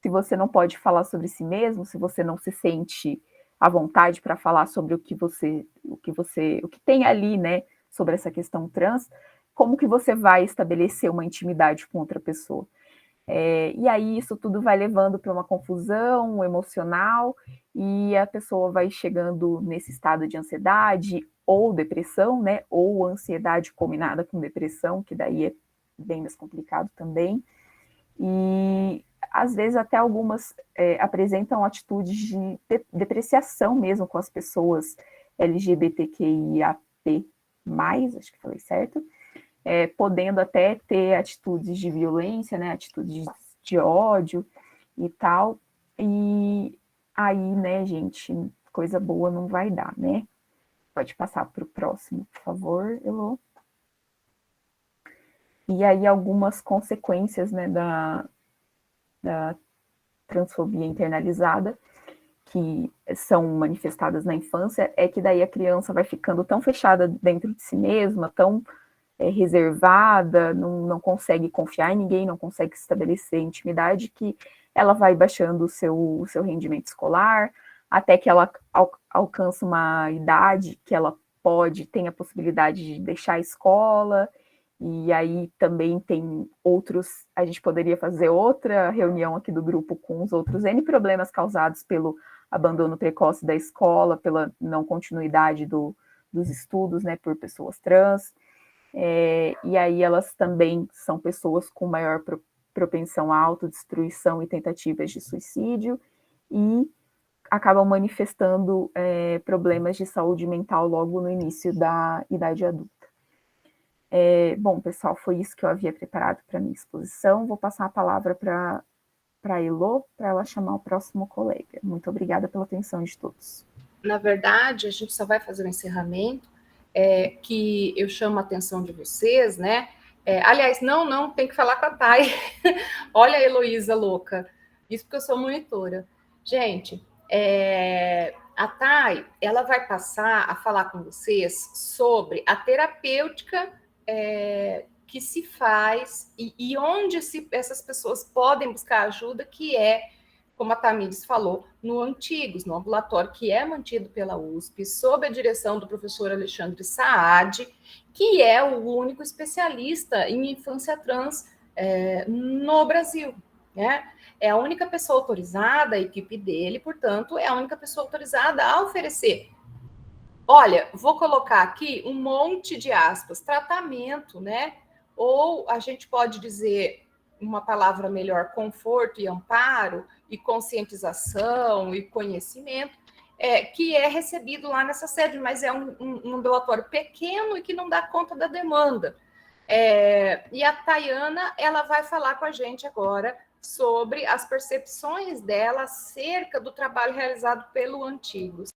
se você não pode falar sobre si mesmo, se você não se sente à vontade para falar sobre o que tem ali, né, sobre essa questão trans, como que você vai estabelecer uma intimidade com outra pessoa? E aí isso tudo vai levando para uma confusão emocional e a pessoa vai chegando nesse estado de ansiedade ou depressão, né? Ou ansiedade combinada com depressão, que daí é bem mais complicado também. E às vezes até algumas apresentam atitudes de depreciação mesmo com as pessoas LGBTQIAP+, acho que falei certo, podendo até ter atitudes de violência, né, atitudes de ódio e tal, e aí, né, gente, coisa boa não vai dar, né? Pode passar para o próximo, por favor, Elô. E aí algumas consequências, né, da transfobia internalizada, que são manifestadas na infância, é que daí a criança vai ficando tão fechada dentro de si mesma, tão reservada, não consegue confiar em ninguém, não consegue estabelecer intimidade, que ela vai baixando o seu rendimento escolar, até que ela alcança uma idade que ela tem a possibilidade de deixar a escola, e aí também tem outros, a gente poderia fazer outra reunião aqui do grupo com os outros N problemas causados pelo abandono precoce da escola, pela não continuidade dos estudos, né, por pessoas trans, e aí elas também são pessoas com maior propensão à autodestruição e tentativas de suicídio, e acabam manifestando problemas de saúde mental logo no início da idade adulta. Bom, pessoal, foi isso que eu havia preparado para a minha exposição. Vou passar a palavra para a Elô, para ela chamar o próximo colega. Muito obrigada pela atenção de todos. Na verdade, a gente só vai fazer um encerramento, que eu chamo a atenção de vocês, né? Aliás, não, tem que falar com a Thay. Olha a Heloísa louca. Isso porque eu sou monitora. Gente, a Thay, ela vai passar a falar com vocês sobre a terapêutica que se faz e onde essas pessoas podem buscar ajuda, que como a Tamires falou, no Antigos, no ambulatório que é mantido pela USP, sob a direção do professor Alexandre Saad, que é o único especialista em infância trans no Brasil, né? É a única pessoa autorizada, a equipe dele, portanto, é a única pessoa autorizada a oferecer. Olha, vou colocar aqui um monte de aspas, tratamento, né? Ou a gente pode dizer uma palavra melhor, conforto e amparo, e conscientização e conhecimento, que é recebido lá nessa sede, mas é um ambulatório pequeno e que não dá conta da demanda. E a Tayana, ela vai falar com a gente agora sobre as percepções dela acerca do trabalho realizado pelo Antigos.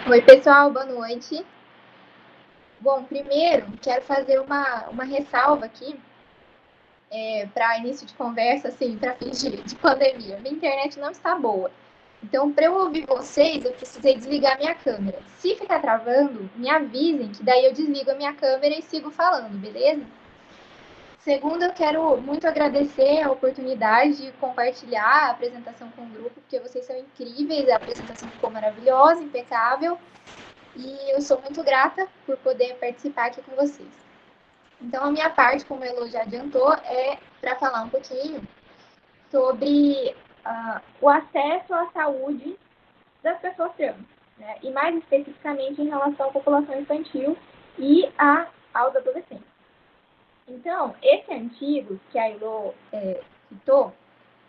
Oi, pessoal, boa noite. Bom, primeiro, quero fazer uma ressalva aqui para início de conversa, assim, para fins de pandemia. Minha internet não está boa. Então, para eu ouvir vocês, eu precisei desligar minha câmera. Se ficar travando, me avisem, que daí eu desligo a minha câmera e sigo falando, beleza? Segundo, eu quero muito agradecer a oportunidade de compartilhar a apresentação com o grupo, porque vocês são incríveis, a apresentação ficou maravilhosa, impecável, e eu sou muito grata por poder participar aqui com vocês. Então, a minha parte, como a Elo já adiantou, é para falar um pouquinho sobre o acesso à saúde das pessoas trans, né? E mais especificamente em relação à população infantil e aos adolescentes. Então, esse artigo que a Elo citou,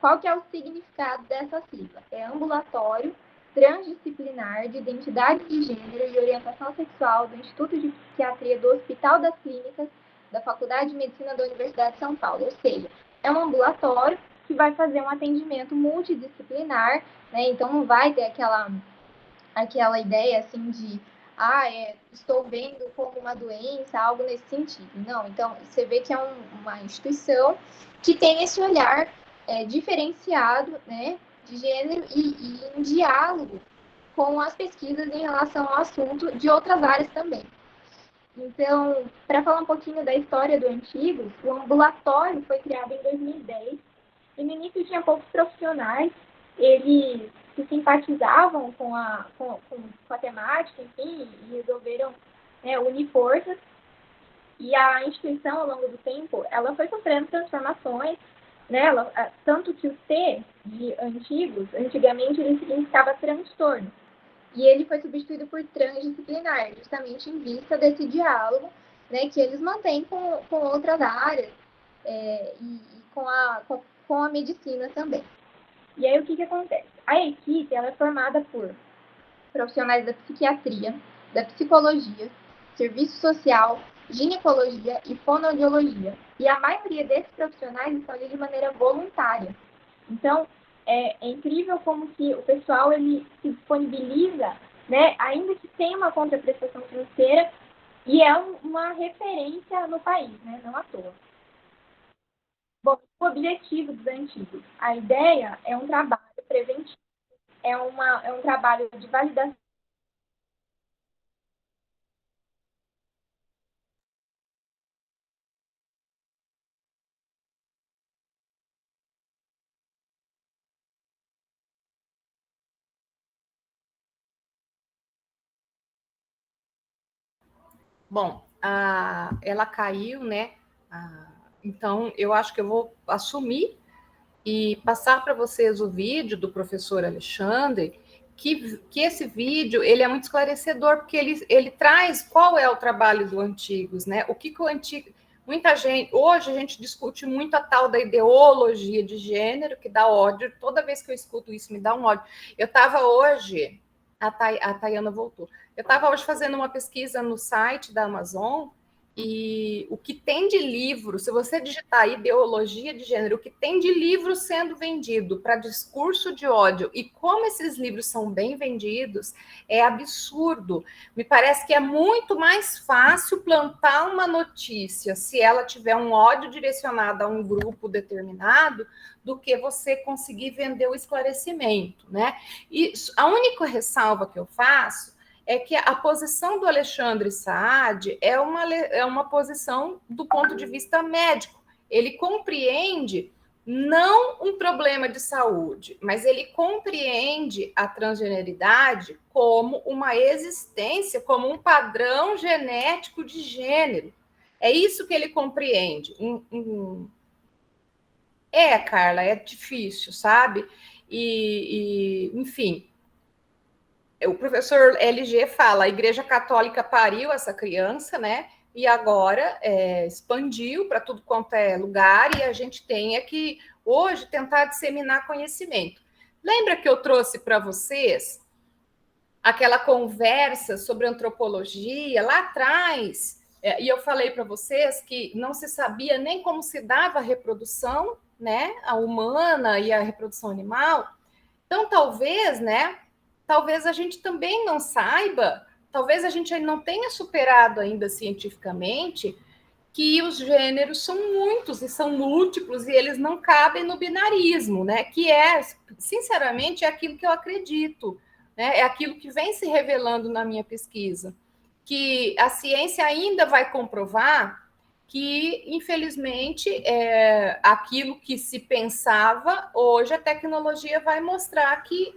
qual que é o significado dessa sigla? É Ambulatório Transdisciplinar de Identidade de Gênero e Orientação Sexual do Instituto de Psiquiatria do Hospital das Clínicas da Faculdade de Medicina da Universidade de São Paulo, ou seja, é um ambulatório que vai fazer um atendimento multidisciplinar, né? Então não vai ter aquela ideia assim de estou vendo como uma doença, algo nesse sentido. Não, então você vê que é uma instituição que tem esse olhar diferenciado, né, de gênero e em diálogo com as pesquisas em relação ao assunto de outras áreas também. Então, para falar um pouquinho da história do Antigos, o ambulatório foi criado em 2010 e no início tinha poucos profissionais, eles se simpatizavam com a temática, enfim, e resolveram, né, unir forças. E a instituição, ao longo do tempo, ela foi sofrendo transformações, né? Tanto que o T de Antigos, antigamente ele significava transtorno. E ele foi substituído por transdisciplinar, justamente em vista desse diálogo, né, que eles mantêm com outras áreas e com a medicina também. E aí, o que acontece? A equipe ela é formada por profissionais da psiquiatria, da psicologia, serviço social, ginecologia e fonoaudiologia. E a maioria desses profissionais estão ali de maneira voluntária. Então, é incrível como que o pessoal ele se disponibiliza, né, ainda que tenha uma contraprestação financeira, e é uma referência no país, né, não à toa. Bom, o objetivo dos Antigos. A ideia é um trabalho preventivo, é um trabalho de validação. Bom, ela caiu, né? Então, eu acho que eu vou assumir e passar para vocês o vídeo do professor Alexandre, que esse vídeo ele é muito esclarecedor, porque ele traz qual é o trabalho do Antigos, né? O que o Antigo... Muita gente... Hoje a gente discute muito a tal da ideologia de gênero, que dá ódio. Toda vez que eu escuto isso, me dá um ódio. Eu estava hoje... A Tayana voltou. Eu estava hoje fazendo uma pesquisa no site da Amazon e o que tem de livro, se você digitar ideologia de gênero, o que tem de livro sendo vendido para discurso de ódio e como esses livros são bem vendidos, é absurdo. Me parece que é muito mais fácil plantar uma notícia se ela tiver um ódio direcionado a um grupo determinado do que você conseguir vender o esclarecimento, né? E a única ressalva que eu faço é que a posição do Alexandre Saad é uma posição do ponto de vista médico. Ele compreende não um problema de saúde, mas ele compreende a transgeneridade como uma existência, como um padrão genético de gênero. É isso que ele compreende. Carla, é difícil, sabe? Enfim, o professor LG fala, a Igreja Católica pariu essa criança, né? E agora expandiu para tudo quanto é lugar, e a gente tem que, hoje, tentar disseminar conhecimento. Lembra que eu trouxe para vocês aquela conversa sobre antropologia lá atrás? E eu falei para vocês que não se sabia nem como se dava a reprodução, né? A humana e a reprodução animal. Então, talvez, né? Talvez a gente também não saiba, talvez a gente não tenha superado ainda cientificamente que os gêneros são muitos e são múltiplos e eles não cabem no binarismo, né? Que sinceramente, é aquilo que eu acredito, né? É aquilo que vem se revelando na minha pesquisa, que a ciência ainda vai comprovar que, infelizmente, aquilo que se pensava, hoje a tecnologia vai mostrar que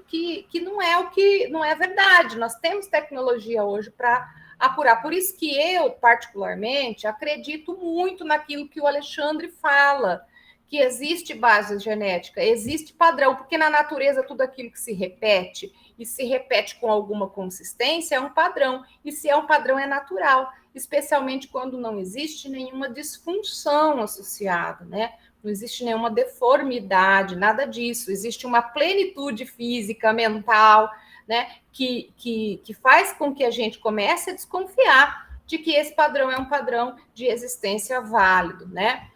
não é verdade. Nós temos tecnologia hoje para apurar. Por isso que eu, particularmente, acredito muito naquilo que o Alexandre fala, que existe base genética, existe padrão, porque na natureza tudo aquilo que se repete, e se repete com alguma consistência, é um padrão. E se é um padrão, é natural, especialmente quando não existe nenhuma disfunção associada, né? Não existe nenhuma deformidade, nada disso. Existe uma plenitude física, mental, né? Que faz com que a gente comece a desconfiar de que esse padrão é um padrão de existência válido, né?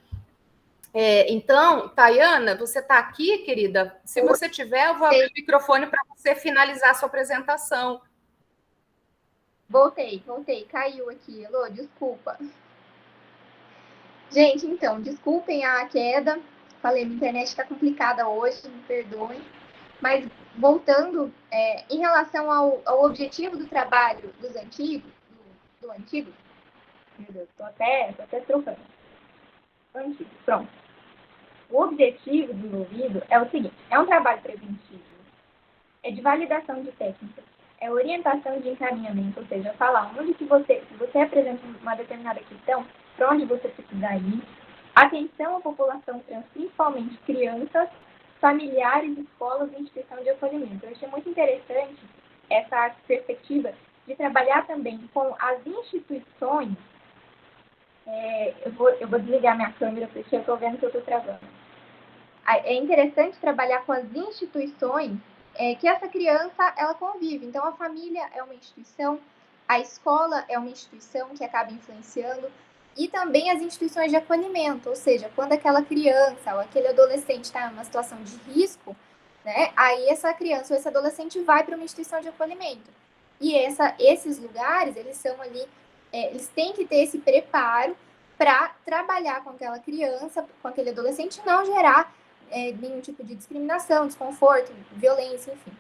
Então, Tayana, você está aqui, querida? Se você tiver, eu vou abrir o microfone para você finalizar a sua apresentação. Voltei. Caiu aqui, Elô, desculpa. Gente, então, desculpem a queda. Falei, minha internet está complicada hoje, me perdoem. Mas, voltando, em relação ao objetivo do trabalho dos antigos, do antigo, meu Deus, tô até trocando. Antigo, pronto. O objetivo desenvolvido é o seguinte, é um trabalho preventivo, é de validação de técnicas, é orientação de encaminhamento, ou seja, falar onde que você, se você apresenta uma determinada questão, para onde você precisa ir, atenção à população trans, principalmente crianças, familiares, escolas e instituição de acolhimento. Eu achei muito interessante essa perspectiva de trabalhar também com as instituições. Eu vou desligar minha câmera porque eu estou vendo que eu estou travando. É interessante trabalhar com as instituições que essa criança ela convive. Então, a família é uma instituição, a escola é uma instituição que acaba influenciando, e também as instituições de acolhimento, ou seja, quando aquela criança ou aquele adolescente está em uma situação de risco, né, aí essa criança ou esse adolescente vai para uma instituição de acolhimento. E esses lugares, eles são ali, eles têm que ter esse preparo para trabalhar com aquela criança, com aquele adolescente, e não gerar nenhum tipo de discriminação, desconforto, violência, enfim.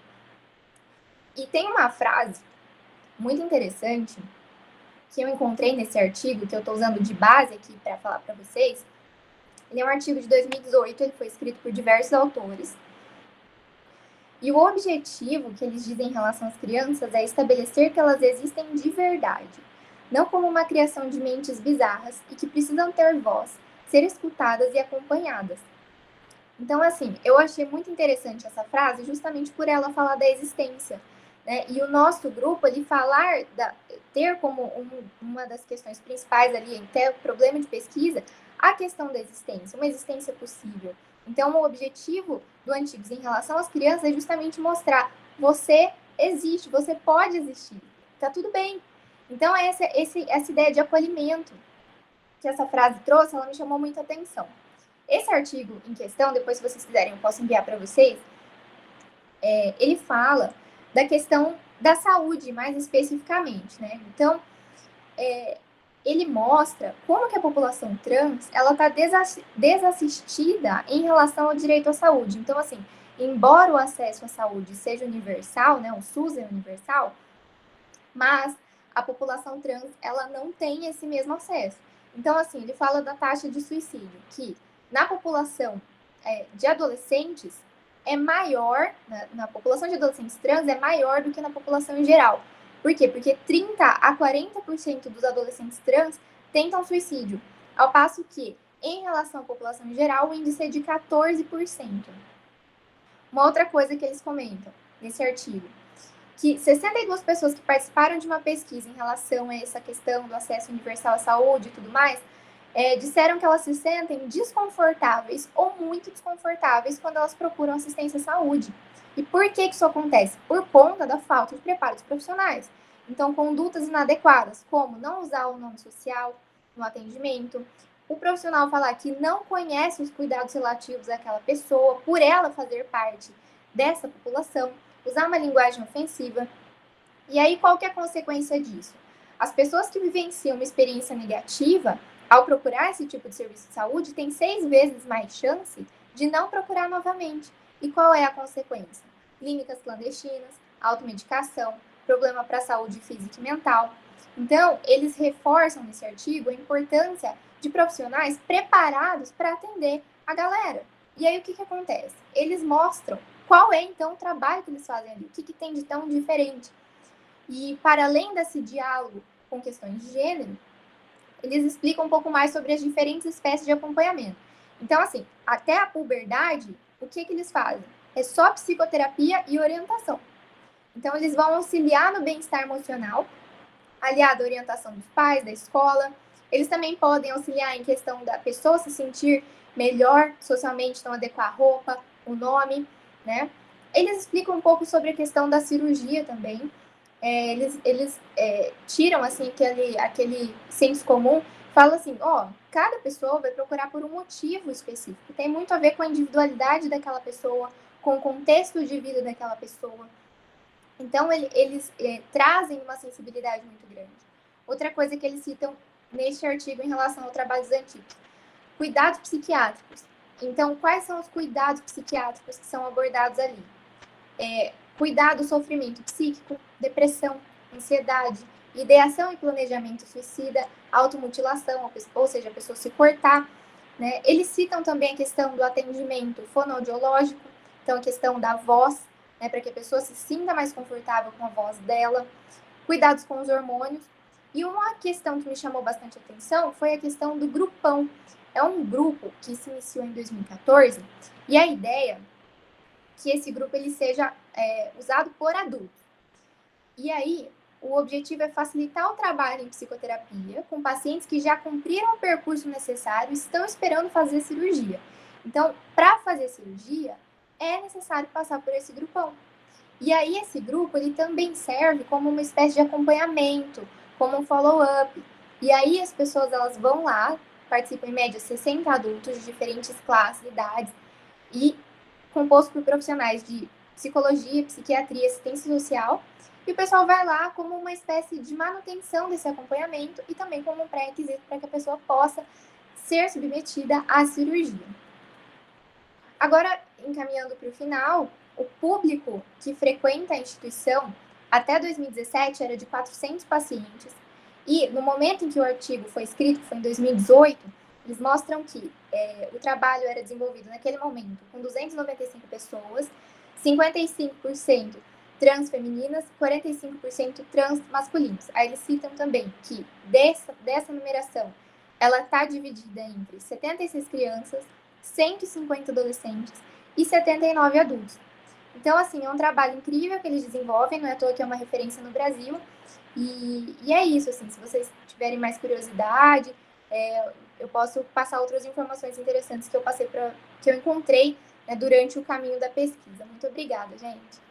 E tem uma frase muito interessante que eu encontrei nesse artigo, que eu estou usando de base aqui para falar para vocês. Ele é um artigo de 2018, ele foi escrito por diversos autores. E o objetivo que eles dizem em relação às crianças é estabelecer que elas existem de verdade, não como uma criação de mentes bizarras e que precisam ter voz, ser escutadas e acompanhadas. Então, assim, eu achei muito interessante essa frase justamente por ela falar da existência, né? E o nosso grupo, ele ter como uma das questões principais ali, até o problema de pesquisa, a questão da existência, uma existência possível. Então, o objetivo do Antigos em relação às crianças é justamente mostrar, você existe, você pode existir, tá tudo bem. Então, essa ideia de acolhimento que essa frase trouxe, ela me chamou muita atenção. Esse artigo em questão, depois se vocês quiserem eu posso enviar para vocês, ele fala da questão da saúde, mais especificamente, né? Então, ele mostra como que a população trans, ela está desassistida em relação ao direito à saúde. Então, assim, embora o acesso à saúde seja universal, né? O SUS é universal, mas a população trans, ela não tem esse mesmo acesso. Então, assim, ele fala da taxa de suicídio, que na população de adolescentes é maior, na população de adolescentes trans é maior do que na população em geral. Por quê? Porque 30% a 40% dos adolescentes trans tentam suicídio, ao passo que, em relação à população em geral, o índice é de 14%. Uma outra coisa que eles comentam nesse artigo, que 62 pessoas que participaram de uma pesquisa em relação a essa questão do acesso universal à saúde e tudo mais, disseram que elas se sentem desconfortáveis ou muito desconfortáveis quando elas procuram assistência à saúde. E por que isso acontece? Por conta da falta de preparo dos profissionais. Então, condutas inadequadas, como não usar o nome social no atendimento, o profissional falar que não conhece os cuidados relativos daquela pessoa, por ela fazer parte dessa população, usar uma linguagem ofensiva. E aí, qual que é a consequência disso? As pessoas que vivenciam uma experiência negativa, ao procurar esse tipo de serviço de saúde, têm 6 vezes mais chance de não procurar novamente. E qual é a consequência? Clínicas clandestinas, automedicação, problema para a saúde física e mental. Então, eles reforçam nesse artigo a importância de profissionais preparados para atender a galera. E aí, o que acontece? Eles mostram qual é, então, o trabalho que eles fazem ali, o que tem de tão diferente. E, para além desse diálogo com questões de gênero, eles explicam um pouco mais sobre as diferentes espécies de acompanhamento. Então, assim, até a puberdade, o que eles fazem? É só psicoterapia e orientação. Então, eles vão auxiliar no bem-estar emocional, aliado à orientação dos pais, da escola. Eles também podem auxiliar em questão da pessoa se sentir melhor socialmente, então adequar a roupa, o nome, né? Eles explicam um pouco sobre a questão da cirurgia também. eles tiram assim aquele senso comum, falam assim, cada pessoa vai procurar por um motivo específico, tem muito a ver com a individualidade daquela pessoa, com o contexto de vida daquela pessoa. Então, eles trazem uma sensibilidade muito grande. Outra coisa que eles citam neste artigo em relação ao trabalho dos antigos, cuidados psiquiátricos. Então, quais são os cuidados psiquiátricos que são abordados ali? Cuidar do sofrimento psíquico, depressão, ansiedade, ideação e planejamento suicida, automutilação, ou seja, a pessoa se cortar, né? Eles citam também a questão do atendimento fonoaudiológico, então a questão da voz, né, para que a pessoa se sinta mais confortável com a voz dela, cuidados com os hormônios. E uma questão que me chamou bastante atenção foi a questão do grupão. É um grupo que se iniciou em 2014 e a ideia é que esse grupo ele seja usado por adultos. E aí, o objetivo é facilitar o trabalho em psicoterapia com pacientes que já cumpriram o percurso necessário e estão esperando fazer cirurgia. Então, para fazer cirurgia, é necessário passar por esse grupão. E aí, esse grupo ele também serve como uma espécie de acompanhamento, como um follow-up. E aí, as pessoas elas vão lá, participam em média 60 adultos de diferentes classes, idades, e composto por profissionais de psicologia, psiquiatria, assistência social, e o pessoal vai lá como uma espécie de manutenção desse acompanhamento e também como um pré-requisito para que a pessoa possa ser submetida à cirurgia. Agora, encaminhando para o final, o público que frequenta a instituição até 2017 era de 400 pacientes, e no momento em que o artigo foi escrito, que foi em 2018, eles mostram que o trabalho era desenvolvido naquele momento com 295 pessoas, 55% trans femininas, 45% trans masculinos. Aí eles citam também que dessa numeração, ela está dividida entre 76 crianças, 150 adolescentes e 79 adultos. Então, assim, é um trabalho incrível que eles desenvolvem, não é à toa que é uma referência no Brasil. E é isso, assim, se vocês tiverem mais curiosidade, eu posso passar outras informações interessantes que eu encontrei, né, durante o caminho da pesquisa. Muito obrigada, gente.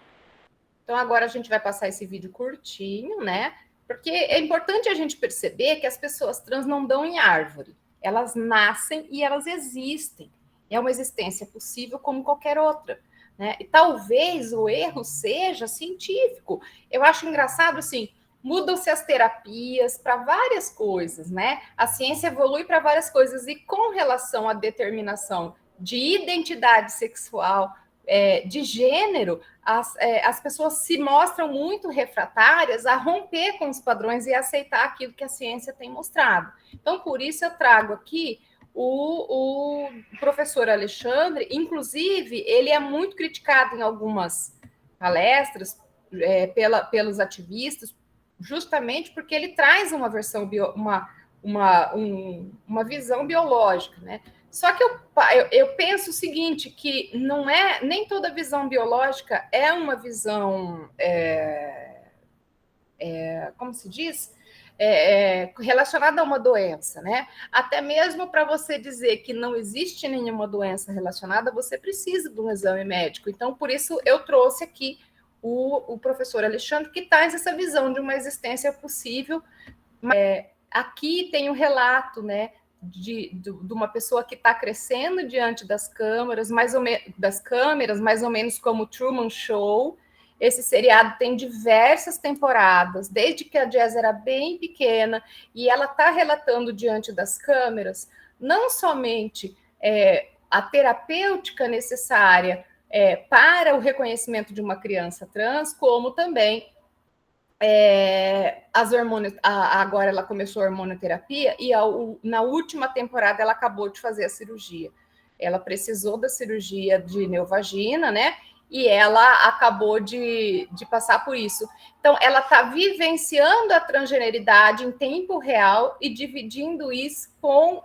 Então, agora a gente vai passar esse vídeo curtinho, né? Porque é importante a gente perceber que as pessoas trans não dão em árvore. Elas nascem e elas existem. É uma existência possível como qualquer outra, né? E talvez o erro seja científico. Eu acho engraçado, assim, mudam-se as terapias para várias coisas, né? A ciência evolui para várias coisas e com relação à determinação de identidade sexual, de gênero, as pessoas se mostram muito refratárias a romper com os padrões e aceitar aquilo que a ciência tem mostrado. Então, por isso eu trago aqui o professor Alexandre, inclusive, ele é muito criticado em algumas palestras pelos ativistas, justamente porque ele traz uma versão, uma visão biológica, né? Só que eu penso o seguinte, que não é nem toda visão biológica é uma visão, como se diz? Relacionada a uma doença, né? Até mesmo para você dizer que não existe nenhuma doença relacionada, você precisa de um exame médico. Então, por isso, eu trouxe aqui o professor Alexandre, que traz essa visão de uma existência possível. Aqui tem um relato, né, de uma pessoa que está crescendo diante das câmeras, mais ou menos como o Truman Show. Esse seriado tem diversas temporadas, desde que a Jazz era bem pequena, e ela está relatando diante das câmeras não somente a terapêutica necessária para o reconhecimento de uma criança trans, como também as hormônios. Agora ela começou a hormonoterapia e na última temporada ela acabou de fazer a cirurgia. Ela precisou da cirurgia de neovagina, né? E ela acabou de passar por isso. Então, ela está vivenciando a transgeneridade em tempo real e dividindo isso com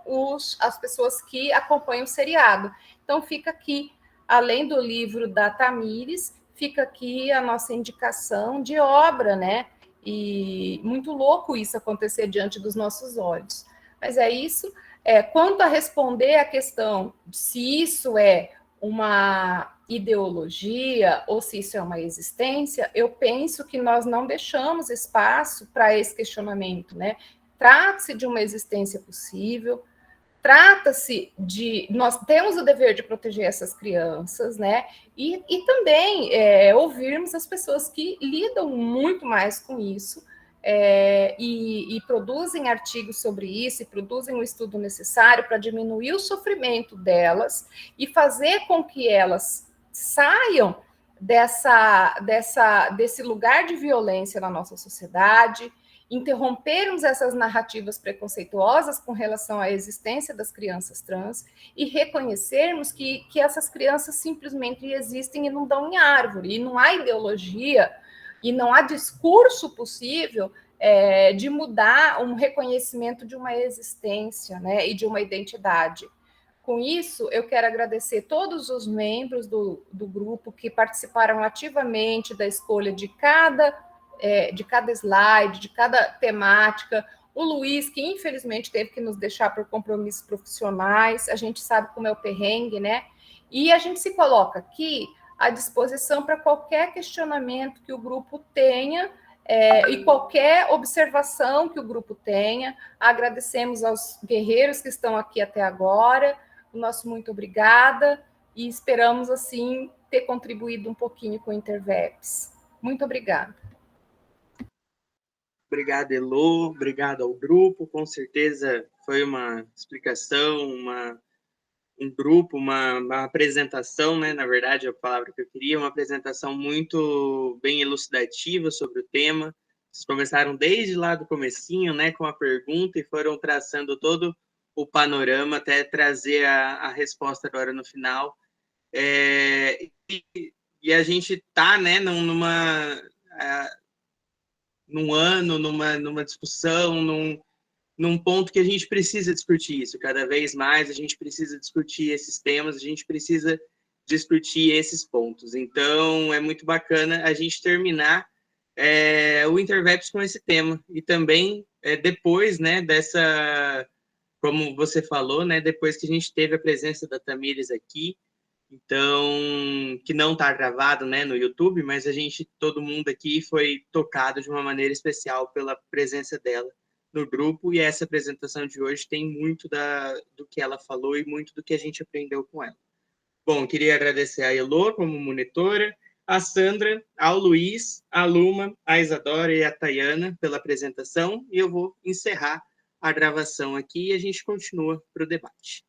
as pessoas que acompanham o seriado. Então, fica aqui, além do livro da Tamires, fica aqui a nossa indicação de obra, né? E muito louco isso acontecer diante dos nossos olhos. Mas é isso. Quanto a responder a questão se isso é uma ideologia ou se isso é uma existência, eu penso que nós não deixamos espaço para esse questionamento, né? Trata-se de uma existência possível, trata-se de... Nós temos o dever de proteger essas crianças, né? E também ouvirmos as pessoas que lidam muito mais com isso, e produzem artigos sobre isso, e produzem o estudo necessário para diminuir o sofrimento delas e fazer com que elas saiam desse lugar de violência na nossa sociedade, interrompermos essas narrativas preconceituosas com relação à existência das crianças trans e reconhecermos que essas crianças simplesmente existem e não dão em árvore, e não há ideologia, e não há discurso possível de mudar um reconhecimento de uma existência, né, e de uma identidade. Com isso, eu quero agradecer todos os membros do grupo que participaram ativamente da escolha de cada slide, de cada temática. O Luiz, que infelizmente teve que nos deixar por compromissos profissionais, a gente sabe como é o perrengue, né? E a gente se coloca aqui à disposição para qualquer questionamento que o grupo tenha, e qualquer observação que o grupo tenha. Agradecemos aos guerreiros que estão aqui até agora, o nosso muito obrigada, e esperamos, assim, ter contribuído um pouquinho com o Interveps. Muito obrigada. Obrigado, Elô, obrigado ao grupo, com certeza foi uma explicação, um grupo, uma apresentação, né? Na verdade, é a palavra que eu queria, uma apresentação muito bem elucidativa sobre o tema. Vocês começaram desde lá do comecinho, né, com a pergunta, e foram traçando todo o panorama até trazer a resposta agora no final. E a gente está, né, num ano, numa discussão, num ponto que a gente precisa discutir isso. Cada vez mais a gente precisa discutir esses temas, a gente precisa discutir esses pontos. Então, é muito bacana a gente terminar o Interveps com esse tema. E também, depois, né, como você falou, né, depois que a gente teve a presença da Tamires aqui, então, que não está gravado, né, no YouTube, mas todo mundo aqui foi tocado de uma maneira especial pela presença dela no grupo, e essa apresentação de hoje tem muito do que ela falou e muito do que a gente aprendeu com ela. Bom, queria agradecer a Elô como monitora, a Sandra, ao Luiz, a Luma, a Isadora e a Tayana pela apresentação, e eu vou encerrar a gravação aqui e a gente continua para o debate.